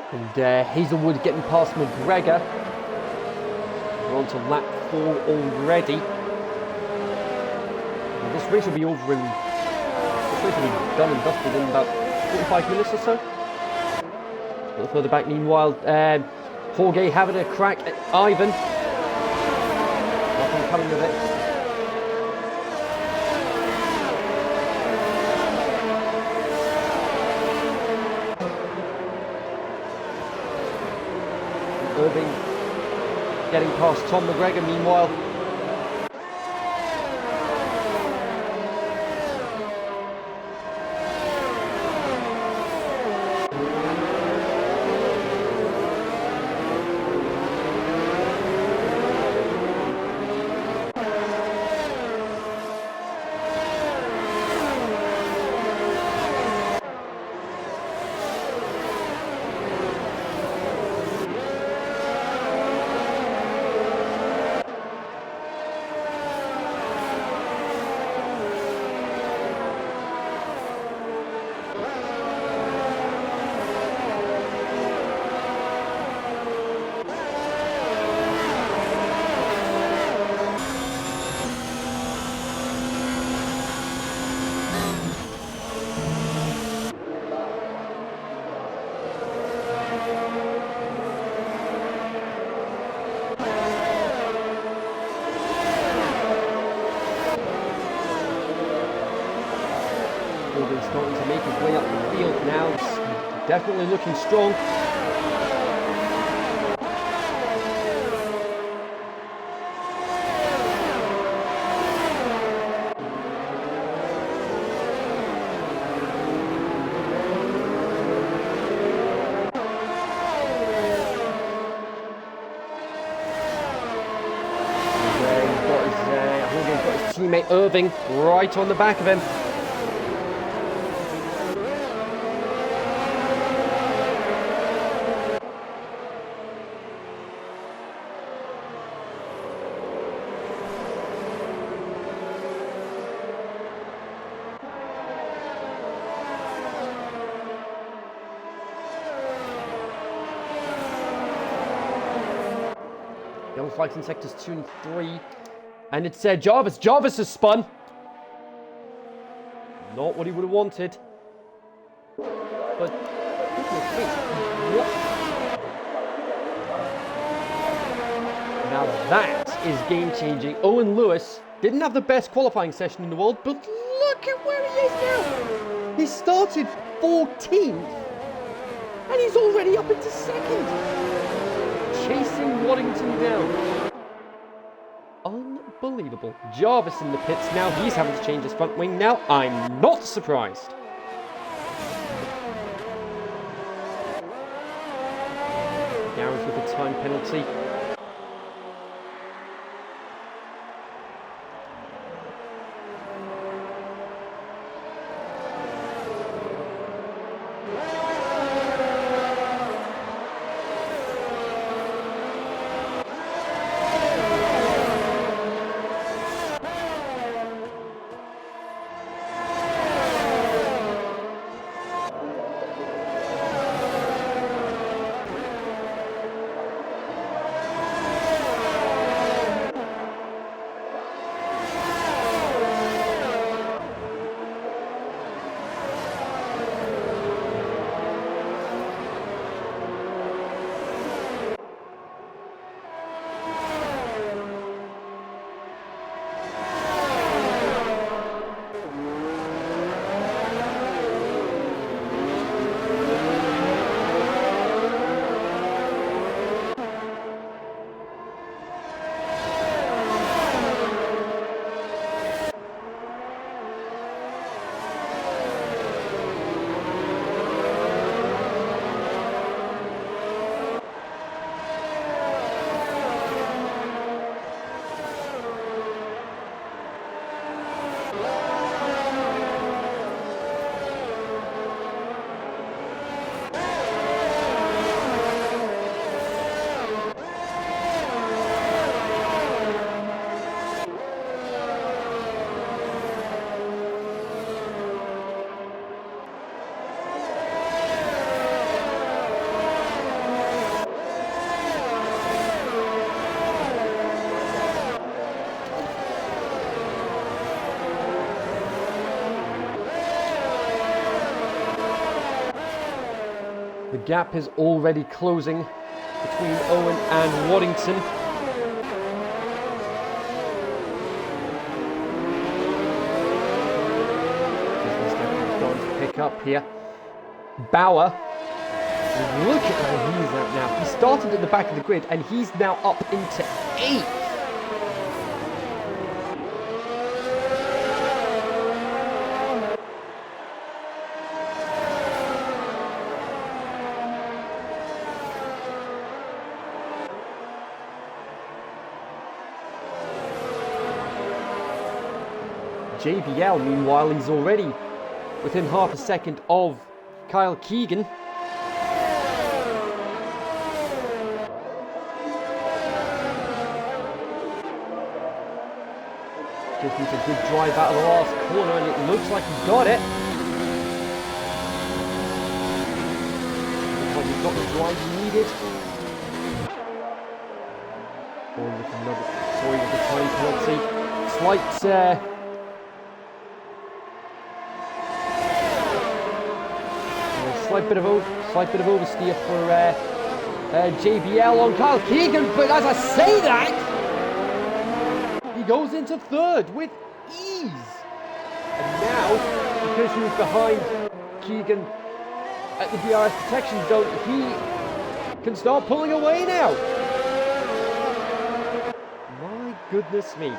And Hazelwood getting past McGregor. We're on to lap 4 already. And this race will be over in... This race will be done and dusted in about 45 minutes or so. A little further back, meanwhile, Jorge having a crack at Ivan. Nothing coming of it. Irving getting past Tom McGregor, meanwhile. Starting to make his way up the field now. It's definitely looking strong. He's got his teammate Irving right on the back of him. Yellow flags in sectors 2 and 3. And it's Jarvis. Jarvis has spun. Not what he would have wanted. But, what? Now that is game-changing. Owen Lewis didn't have the best qualifying session in the world, but look at where he is now. He started 14th, and he's already up into 2nd. Chasing Waddington down. Unbelievable. Jarvis in the pits now. He's having to change his front wing now. I'm not surprised. Gareth with a time penalty. The gap is already closing between Owen and Waddington. He's going to pick up here. Bauer, look at where he's at now. He started at the back of the grid and he's now up into 8th. JBL, meanwhile, he's already within half a second of Kyle Keegan. Just needs a good drive out of the last corner, and it looks like he got it. Looks like he got the drive he needed. Sorry, with the time penalty. Slight bit of oversteer for JBL on Kyle Keegan, but as I say that, he goes into 3rd with ease. And now, because he was behind Keegan at the DRS protection zone, he can start pulling away now. My goodness me,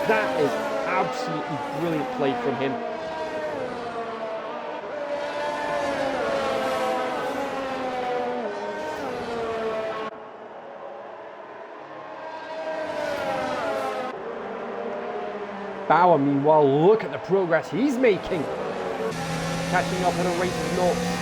that is absolutely brilliant play from him. Bauer, meanwhile, look at the progress he's making. Catching up at a rate of knots.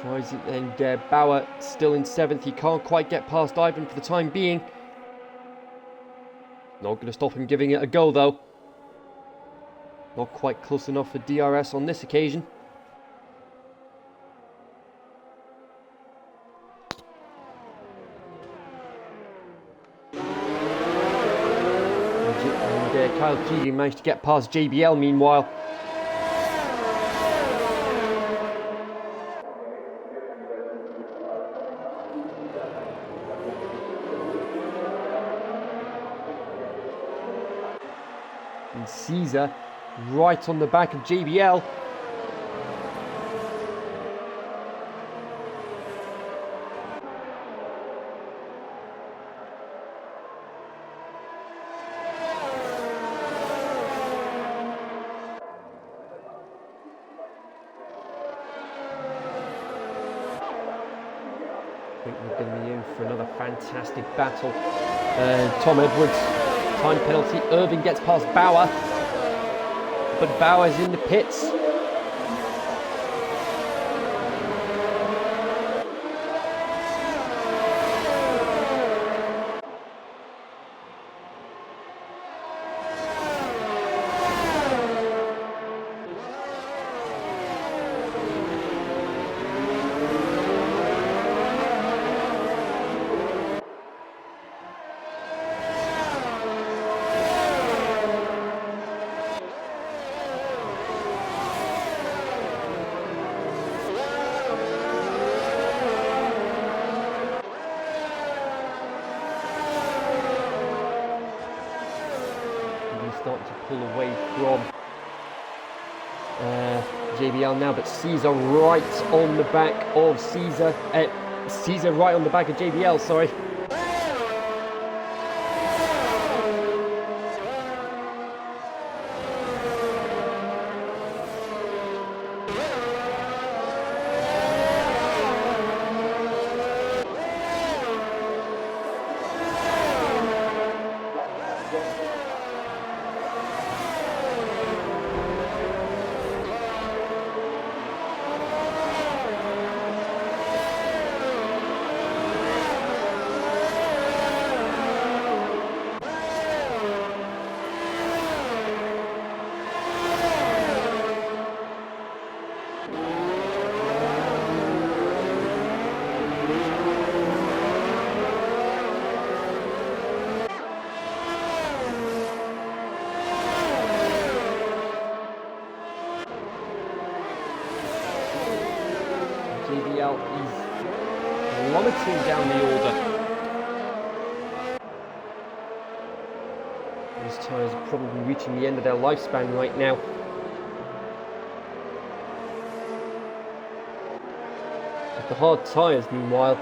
Tries it, and Bauer still in 7th. He can't quite get past Ivan for the time being. Not going to stop him giving it a go though. Not quite close enough for DRS on this occasion. And Kyle Keegan managed to get past JBL meanwhile. And Caesar right on the back of JBL. I think we're going to be in for another fantastic battle. Tom Edwards, time penalty. Irving gets past Bauer, but Bauer's in the pits. JBL now, but Caesar right on the back of Caesar. Caesar right on the back of JBL, sorry. JBL is plummeting down the order. These tyres are probably reaching the end of their lifespan right now. With the hard tyres, meanwhile,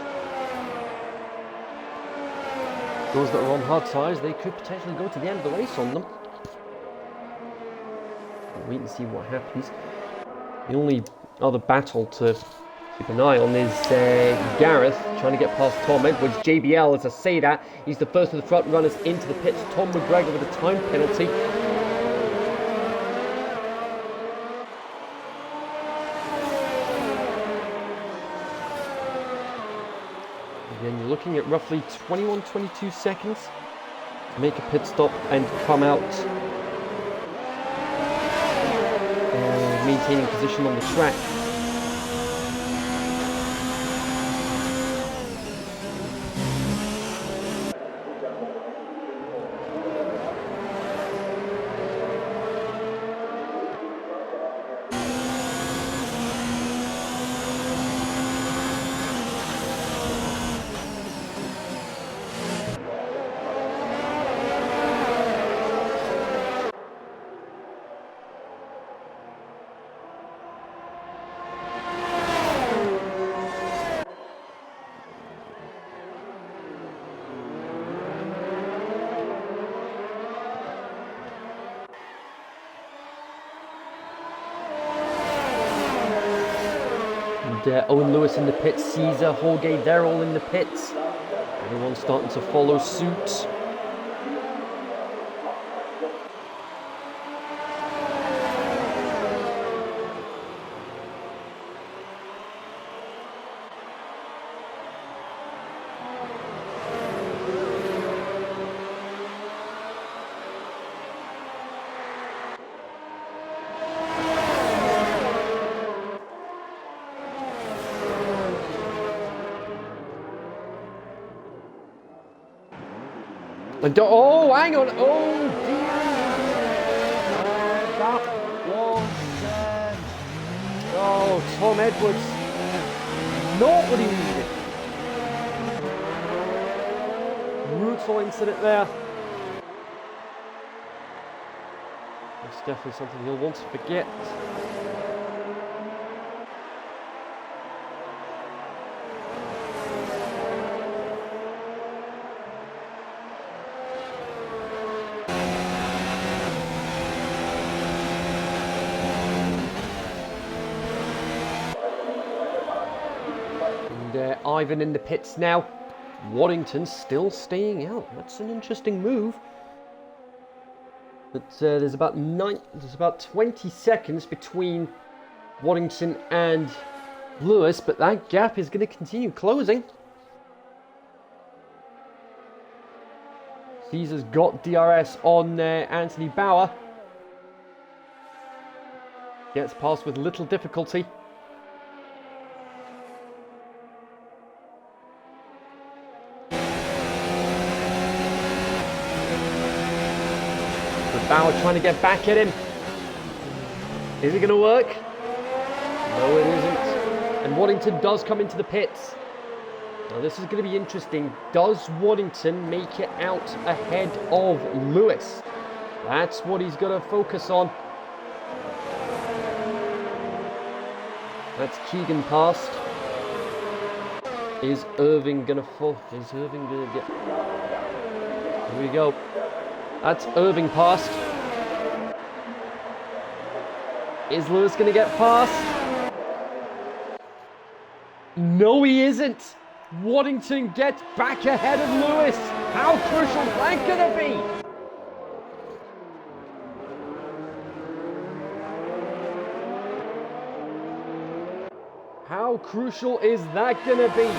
those that are on hard tyres, they could potentially go to the end of the race on them. We'll wait and see what happens. The only other battle to keep an eye on is Gareth trying to get past Tom Edwards. JBL, as I say that, he's the first of the front runners into the pits. Tom McGregor with a time penalty. Again, you're looking at roughly 21-22 seconds to make a pit stop and come out maintaining position on the track. And Owen Lewis in the pits, Caesar, Holgate, they're all in the pits. Everyone's starting to follow suit. Oh, hang on. Oh, dear. That was... oh, Tom Edwards. Not what he needed. Brutal incident there. That's definitely something he'll want to forget. Ivan in the pits now. Waddington still staying out. That's an interesting move. But there's about 20 seconds between Waddington and Lewis, but that gap is going to continue closing. Caesar's got DRS on Anthony Bauer. Gets past with little difficulty. Bauer trying to get back at him. Is it going to work? No, it isn't. And Waddington does come into the pits. Now this is going to be interesting. Does Waddington make it out ahead of Lewis? That's what he's got to focus on. That's Keegan past. Is Irving gonna fall? Is Irving gonna get... Here we go. That's Irving past. Is Lewis gonna get past? No, he isn't. Waddington gets back ahead of Lewis. How crucial is that gonna be? How crucial is that gonna be?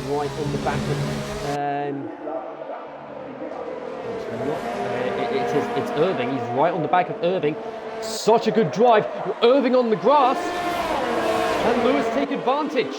Right on the back of it's Irving. He's right on the back of Irving. Such a good drive. Irving on the grass. Can Lewis take advantage?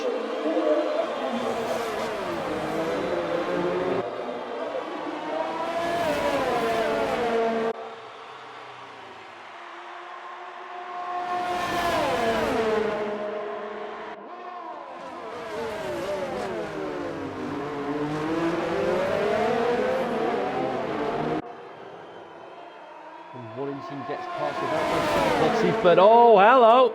Waddington gets past without but oh, hello!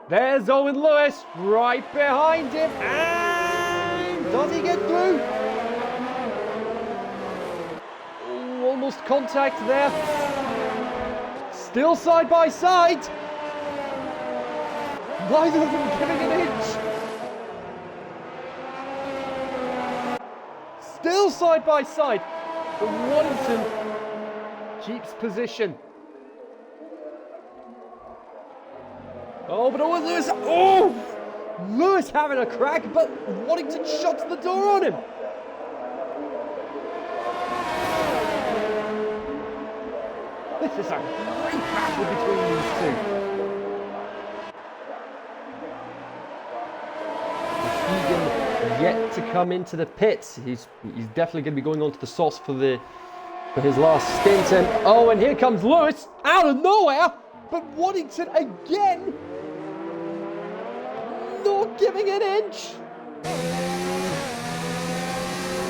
There's Owen Lewis right behind him, and does he get through? Oh, almost contact there. Still side by side. Neither of them giving an inch. Still side by side. But Waddington keeps position. Oh, but Owen Lewis, oh! Lewis having a crack, but Waddington shuts the door on him. This is a great battle between these two. Keegan yet to come into the pits. He's definitely going to be going on to the sauce for his last stint. And oh, and here comes Lewis out of nowhere, but Waddington again. Not giving an inch.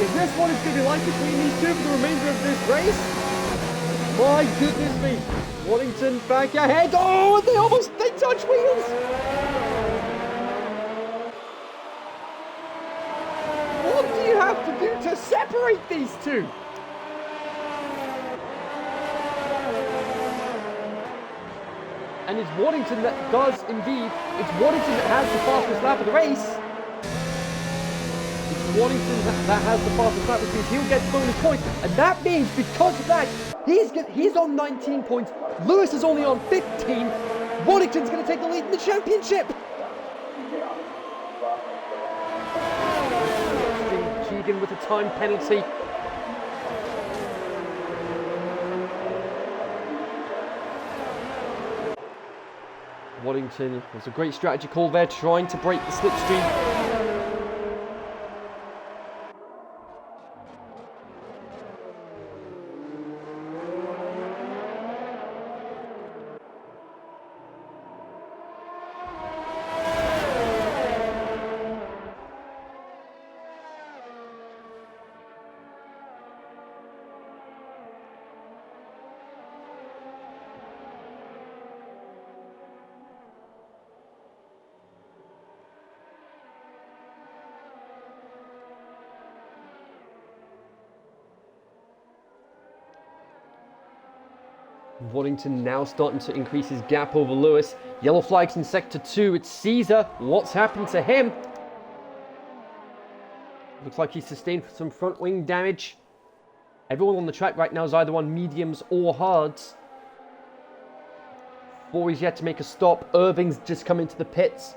Is this what it's going to be like between these two for the remainder of this race? My goodness me. Waddington back ahead. Oh, and they touch wheels. What do you have to do to separate these two? And it's Waddington that does indeed, it's Waddington that has the fastest lap of the race. It's Waddington that has the fastest lap, which means he'll get bonus points. And that means, because of that, he's on 19 points. Lewis is only on 15. Waddington's going to take the lead in the championship. Keegan with a time penalty. Waddington, was a great strategy call there, trying to break the slipstream. Waddington now starting to increase his gap over Lewis. Yellow flags in sector 2. It's Caesar. What's happened to him? Looks like he's sustained some front wing damage. Everyone on the track right now is either on mediums or hards. Forey's yet to make a stop. Irving's just come into the pits.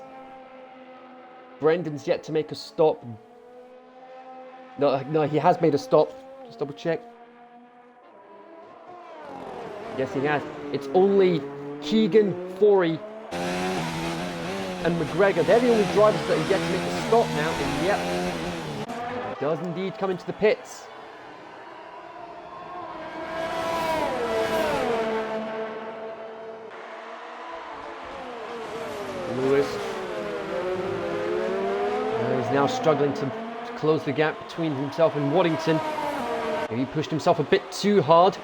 Brendan's yet to make a stop. No, he has made a stop. Just double check. Yes, he has. It's only Keegan, Forey, and McGregor, they're the only drivers that are yet to make a stop now, and yep, does indeed come into the pits. Lewis is now struggling to close the gap between himself and Waddington. He pushed himself a bit too hard.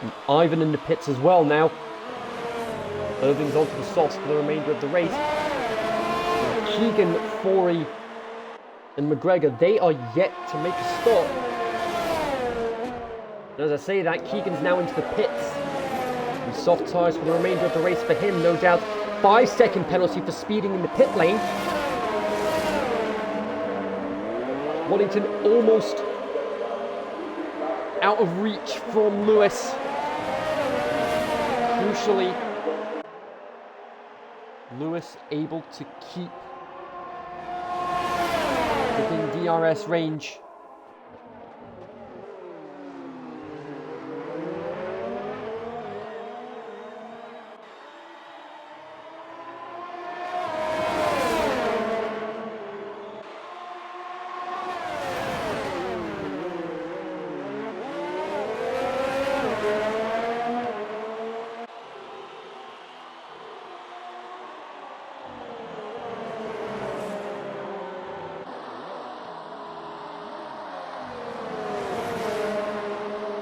And Ivan in the pits as well now. Irving's onto the softs for the remainder of the race. Keegan, Forey and McGregor, they are yet to make a stop. And as I say that, Keegan's now into the pits. And soft tyres for the remainder of the race for him, no doubt. 5-second penalty for speeding in the pit lane. Waddington almost out of reach from Lewis. Crucially, Lewis able to keep within DRS range.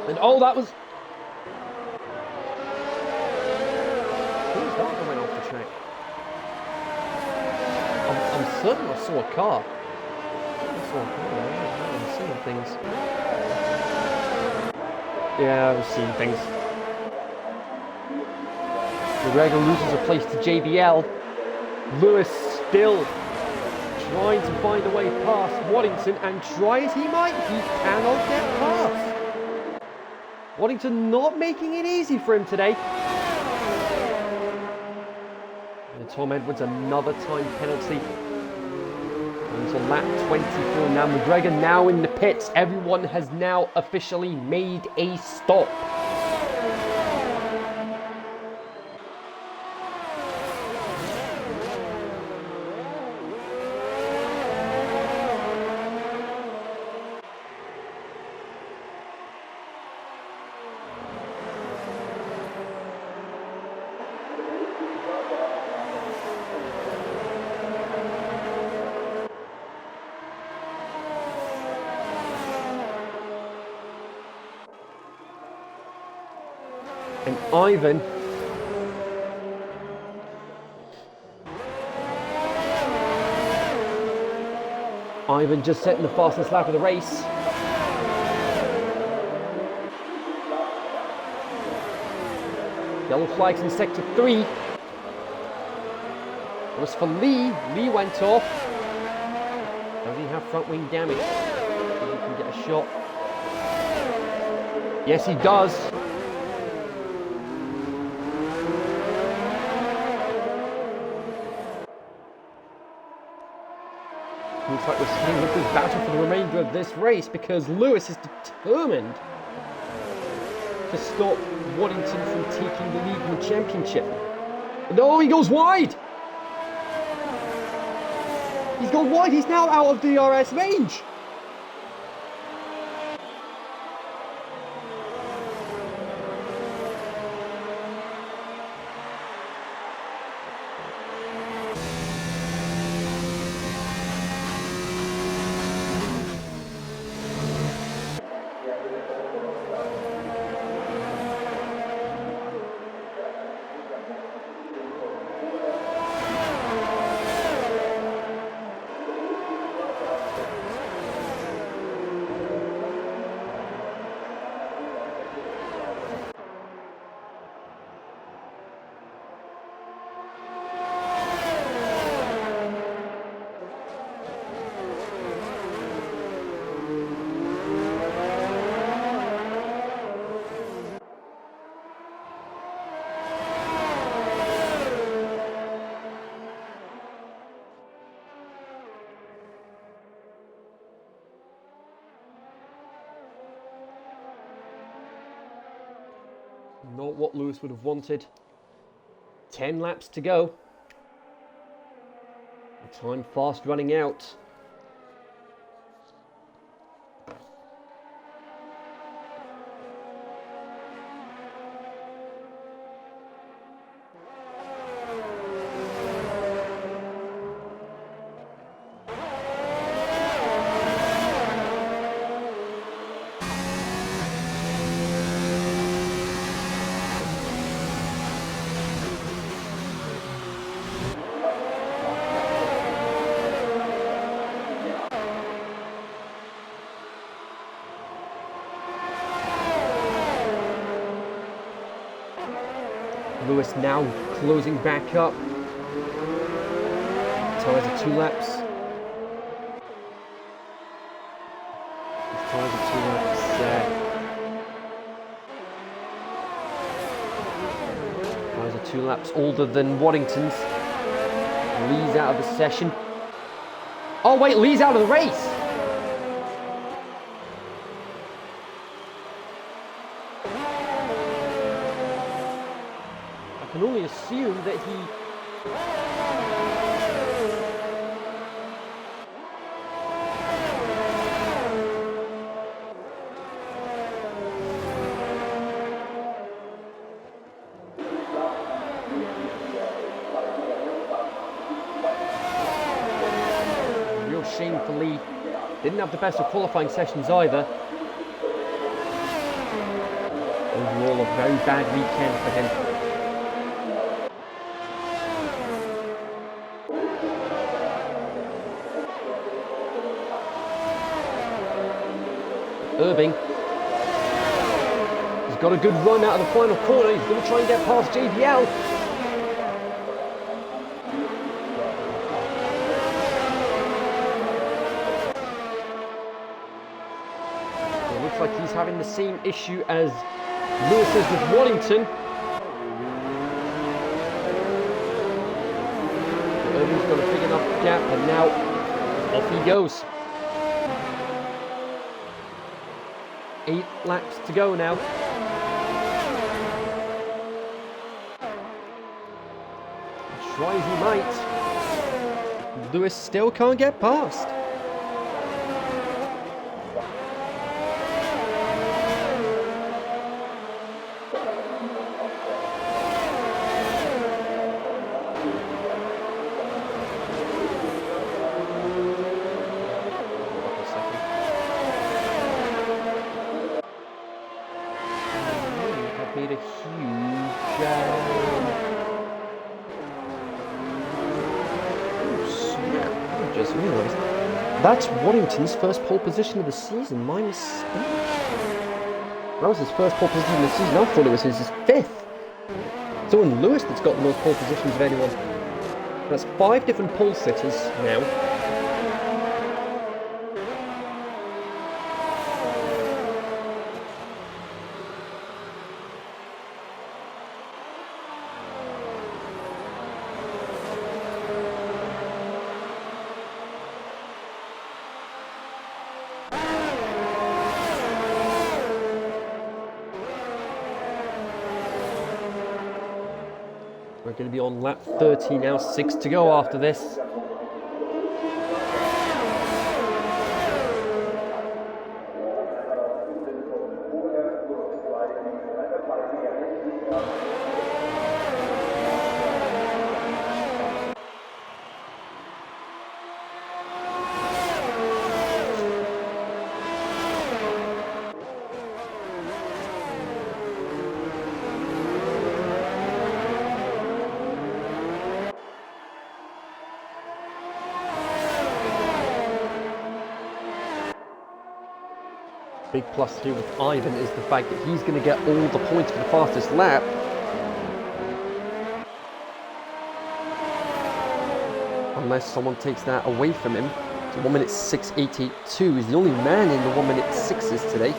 And oh, that was... Who was that that went off the track? I'm certain I saw a car. I'm seeing things. Yeah, I was seeing things. McGregor loses a place to JBL. Lewis still trying to find a way past Waddington, and try as he might, he cannot get past. Waddington not making it easy for him today. And Tom Edwards, another time penalty. Until lap 24 now. McGregor now in the pits. Everyone has now officially made a stop. And Ivan just setting the fastest lap of the race. Yellow flags in sector 3. It was for Lee. Lee went off. Does he have front wing damage? He can get a shot. Yes, he does. Looks like we're seeing a good battle for the remainder of this race, because Lewis is determined to stop Waddington from taking the lead in the championship. No, he goes wide! He's gone wide, he's now out of DRS range! Not what Lewis would have wanted. 10 laps to go. Time fast running out. Lewis now closing back up. Tyres are 2 laps. His tyres are 2 laps. Tyres are 2 laps older than Waddington's. Lee's out of the session. Oh wait, Lee's out of the race. I can only assume that he... Real shame for Lee. Didn't have the best of qualifying sessions either. Overall, a very bad weekend for him. Irving. He's got a good run out of the final corner. He's going to try and get past JBL. It looks like he's having the same issue as Lewis is with Waddington. Irving's got a big enough gap, and now off he goes. 8 laps to go now. Try as he might, Lewis still can't get past. Made a huge I just realised that's Waddington's first pole position of the season. My mistake. That was his first pole position of the season. I thought it was his 5th. It's only Lewis that's got the most pole positions of anyone. That's 5 different pole sitters now. We're going to be on lap 30 now, 6 to go after this. Big plus here with Ivan is the fact that he's going to get all the points for the fastest lap. Unless someone takes that away from him. So 1 minute 6:882 is the only man in the 1 minute 6s today.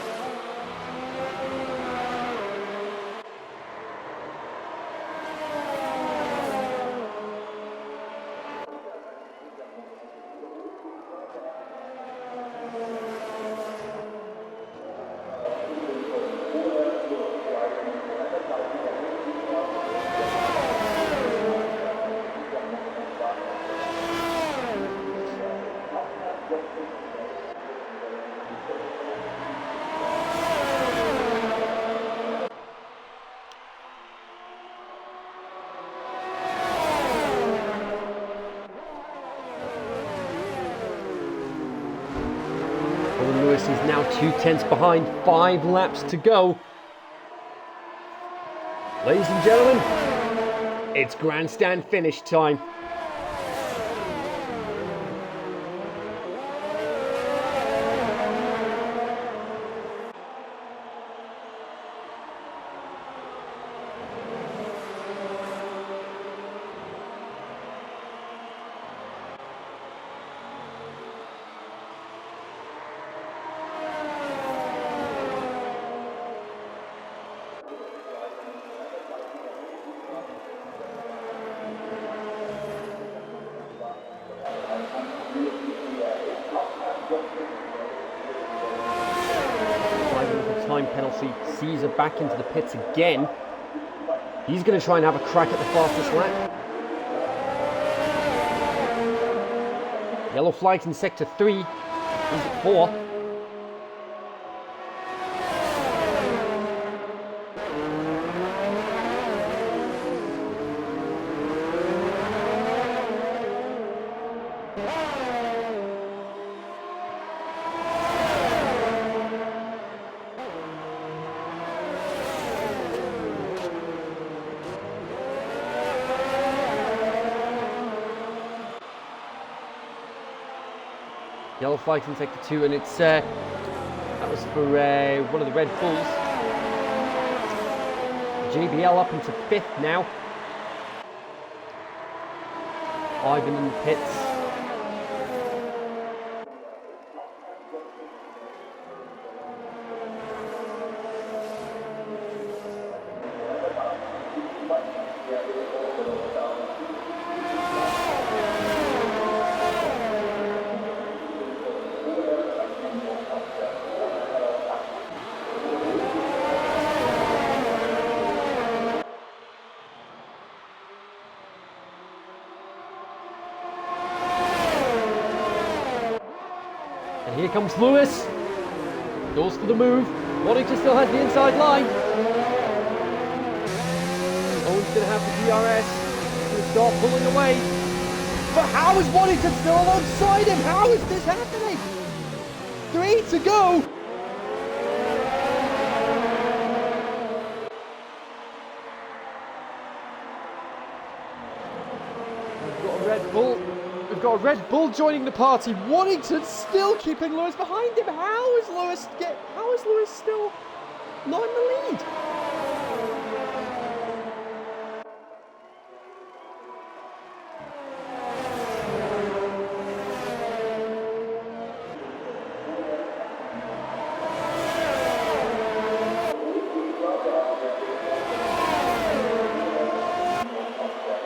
2/10 behind, 5 laps to go. Ladies and gentlemen, it's grandstand finish time. Time penalty, Caesar back into the pits again. He's going to try and have a crack at the fastest lap. Yellow flags in sector 3. He's at 4. Yellow flags in sector 2, and it's that was for one of the Red Bulls. JBL up into 5th now. Ivan in the pits. And here comes Lewis. Goes for the move. Waddington still has the inside line. Owen's going to have the DRS. He's going to start pulling away. But how is Waddington still alongside him? How is this happening? 3 to go. We've got a Red Bull. We've got a Red Bull joining the party. Waddington still keeping Lewis behind him. How is Lewis still not in the lead?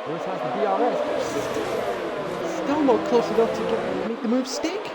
Lewis has the DRS, but still not close enough to make the move stick.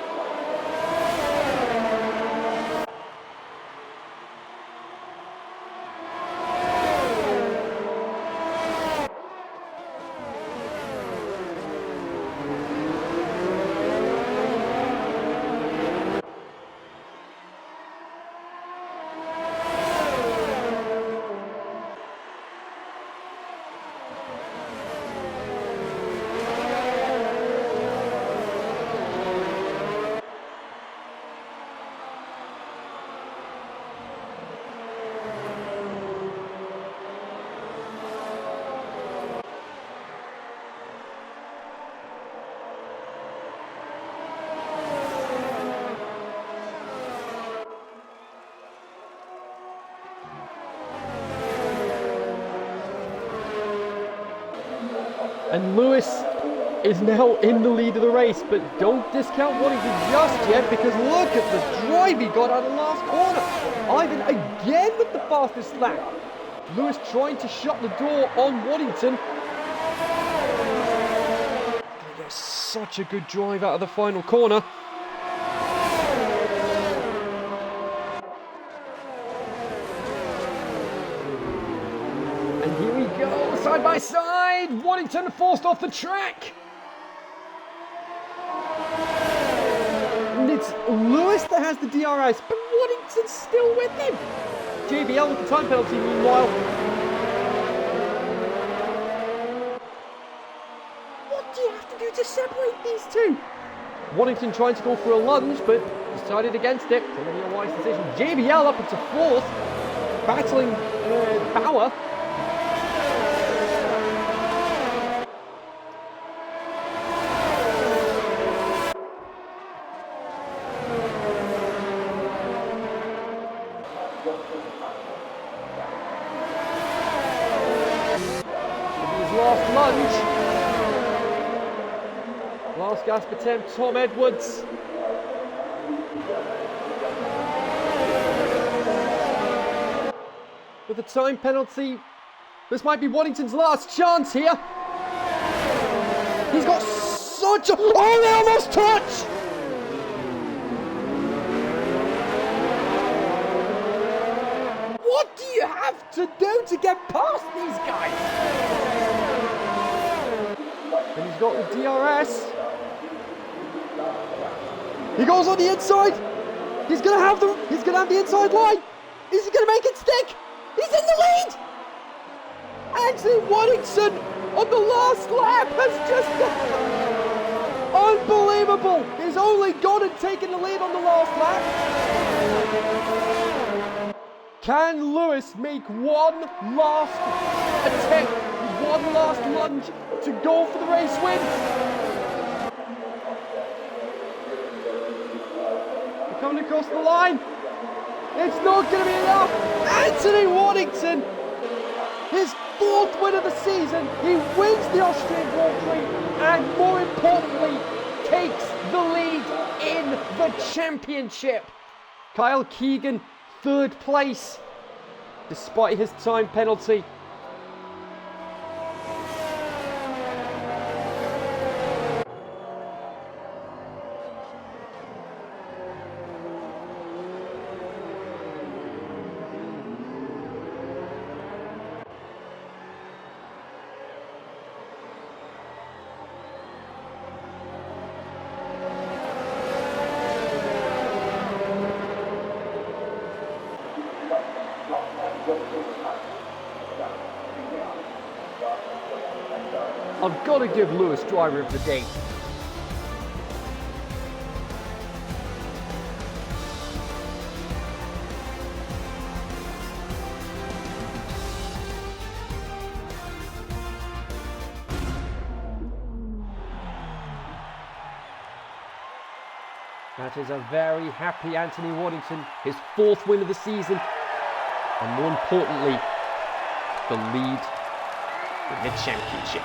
And Lewis is now in the lead of the race, but don't discount Waddington just yet, because look at the drive he got out of the last corner. Ivan again with the fastest lap. Lewis trying to shut the door on Waddington. Gonna get such a good drive out of the final corner. And here we go, side by side. Waddington forced off the track. And it's Lewis that has the DRS, but Waddington's still with him. JBL with the time penalty meanwhile. What do you have to do to separate these two? Waddington trying to go for a lunge, but he's decided against it. Probably a wise decision. JBL up into 4th, battling Bauer. Last lunge. Last gasp attempt, Tom Edwards. With a time penalty, this might be Waddington's last chance here. He's got such a... Oh, they almost touch! What do you have to do to get past these guys? And he's got the DRS. He goes on the inside. He's gonna have the inside line. Is he gonna make it stick? He's in the lead. Anthony Waddington on the last lap has just unbelievable. He's only gone and taken the lead on the last lap. Can Lewis make one last attempt, one last lunge to go for the race win? We're coming across the line. It's not going to be enough. Anthony Waddington, his 4th win of the season. He wins the Austrian Grand Prix and, more importantly, takes the lead in the championship. Kyle Keegan, 3rd place, despite his time penalty. I've got to give Lewis driver of the day. That is a very happy Anthony Waddington, his 4th win of the season, and more importantly, the lead in the championship.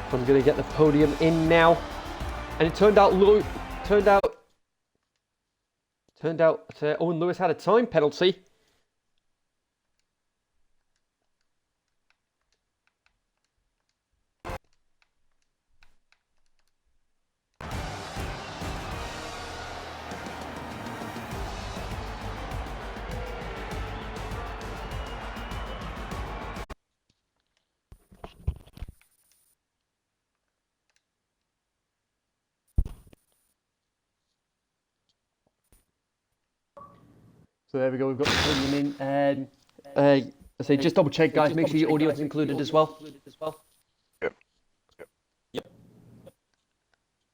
I'm going to get the podium in now, and it turned out Owen Lewis had a time penalty. So there we go, we've got the podium in. I say just double check, guys, make sure your audio is included as well.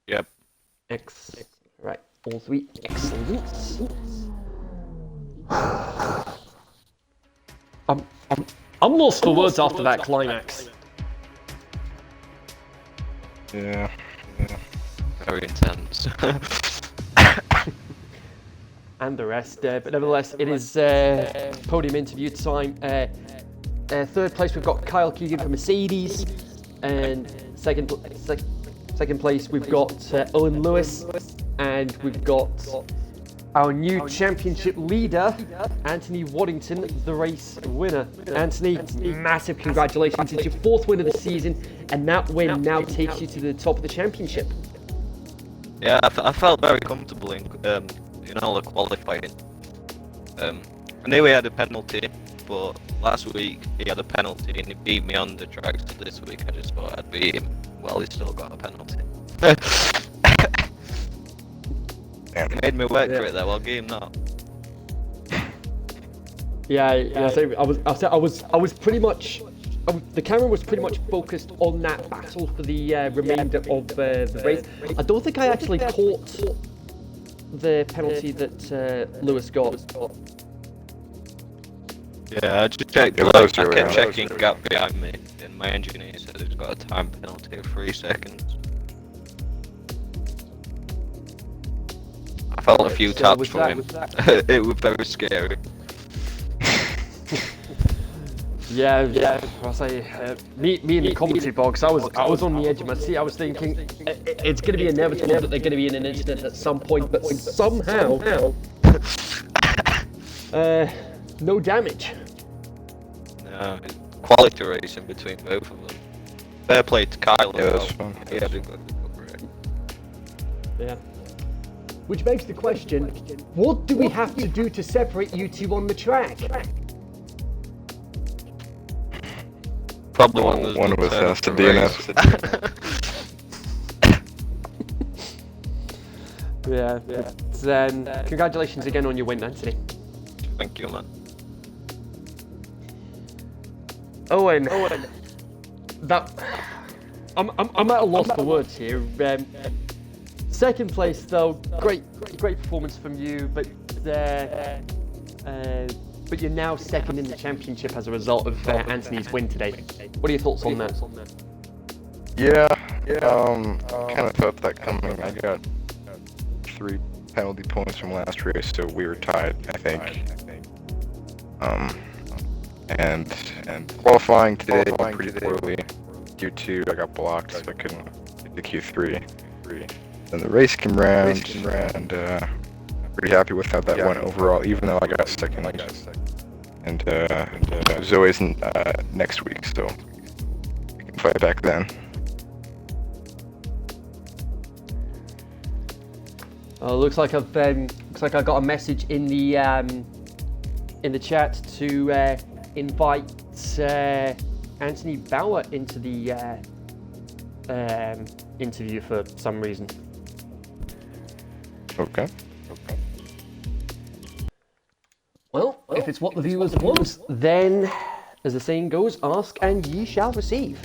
Yep. Right, all 3, excellent. I'm lost for words after that climax. Yeah. Very intense. And the rest, but nevertheless, it is podium interview time. 3rd place, we've got Kyle Keegan from Mercedes, and second place, we've got Owen Lewis, and we've got our new championship leader, Anthony Waddington, the race winner. Anthony, massive congratulations! It's your 4th win of the season, and that win now takes you to the top of the championship. Yeah, I felt very comfortable in the qualifying. I knew we had a penalty, but last week he had a penalty and he beat me on the track, so this week I just thought I'd beat him. Well, he still got a penalty. He made me work for it though, I'll give him that. Yeah. So I was pretty much. The camera was pretty much focused on that battle for the remainder of the race. I don't think I actually caught the penalty that Lewis got. Yeah, I just checked. I kept checking gap behind me, and my engineer said it's got a time penalty of 3 seconds. I felt a few taps from him. It was very scary. Yeah. I say, me in the commentary box. I was on the edge of my seat. I was thinking it's going to be inevitable that they're going to be in an incident at some point, but somehow, no damage. No, quality racing between both of them. Fair play to Kyle as well. He had a good recovery. Yeah. Which begs the question: what do we have to do to separate you two on the track? Probably one of us has to DNF. Yeah. Congratulations again on your win, Anthony. Thank you, man. Owen, that I'm at a loss for words here. Second place though, great performance from you, but you're now second in the championship as a result of Anthony's win today. What are your thoughts on that? Yeah. Kind of thought that coming. I got 3 penalty points from last race, so we were tied, I think. And qualifying today went pretty poorly. Q2 I got blocked, so I couldn't get to Q3. Then the race came around, and pretty happy with how that went overall, even though I got second. And Zoe's next week, so we can fight back then. Looks like I got a message in the chat to invite Anthony Bauer into the interview for some reason. Okay. Well, if it's what the viewers want, then, as the saying goes, ask and ye shall receive.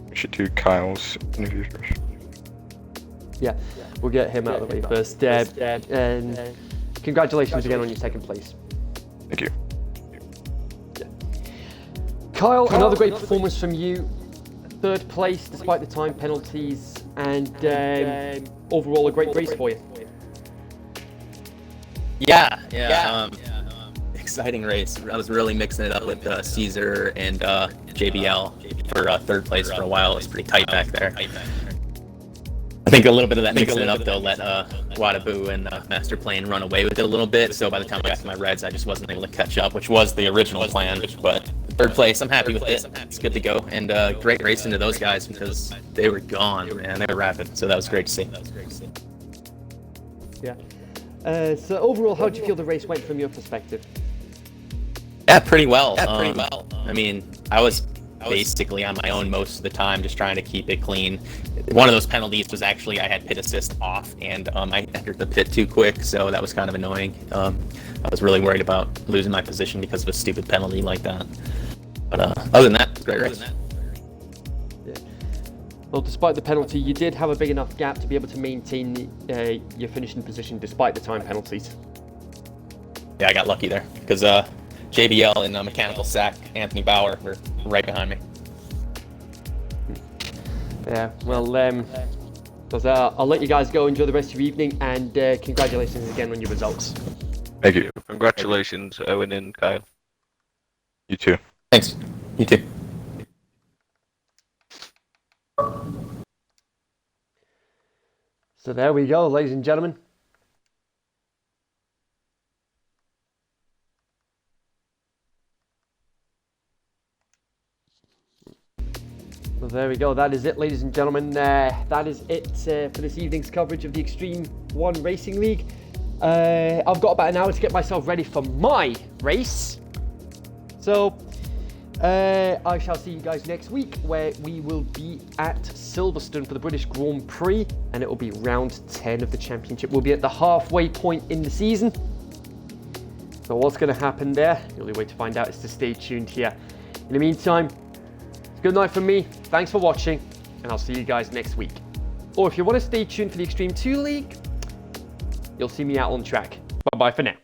We should do Kyle's interview first. Yeah, we'll get him out of the way first. And congratulations again on your second place. Thank you. Kyle, another great performance from you. Third place despite the time penalties, and overall a great race for you. Yeah. Exciting race. I was really mixing it up with Caesar and JBL for third place for a while. It was pretty tight back there. I think a little bit of that mixing it up though let Wadabu and Master Plane run away with it a little bit. So by the time I got to my reds, I just wasn't able to catch up, which was the original plan. But third place, I'm happy with it. It's good to go, and great race into those guys because they were gone, man. They were rapid, so that was great to see. Yeah. So overall, how do you feel the race went from your perspective? Yeah, pretty well. I mean, I was basically on my own most of the time, just trying to keep it clean. One of those penalties was actually I had pit assist off, and I entered the pit too quick, so that was kind of annoying. I was really worried about losing my position because of a stupid penalty like that. But other than that, great race. Yeah. Well, despite the penalty, you did have a big enough gap to be able to maintain your finishing position despite the time penalties. Yeah, I got lucky there because JBL and Mechanical Sack Anthony Bauer were right behind me. Yeah, well, I'll let you guys go. Enjoy the rest of your evening, and congratulations again on your results. Thank you. Congratulations, Owen and Kyle. You too. Thanks. You too. So there we go, ladies and gentlemen. Well, there we go. That is it, ladies and gentlemen. That is it for this evening's coverage of the Extreme 1 Racing League. I've got about an hour to get myself ready for my race. So I shall see you guys next week, where we will be at Silverstone for the British Grand Prix, and it will be round 10 of the championship. We'll be at the halfway point in the season. So what's going to happen there? The only way to find out is to stay tuned here. In the meantime, it's a good night from me. Thanks for watching, and I'll see you guys next week. Or if you want to stay tuned for the Extreme 2 League, you'll see me out on track. Bye-bye for now.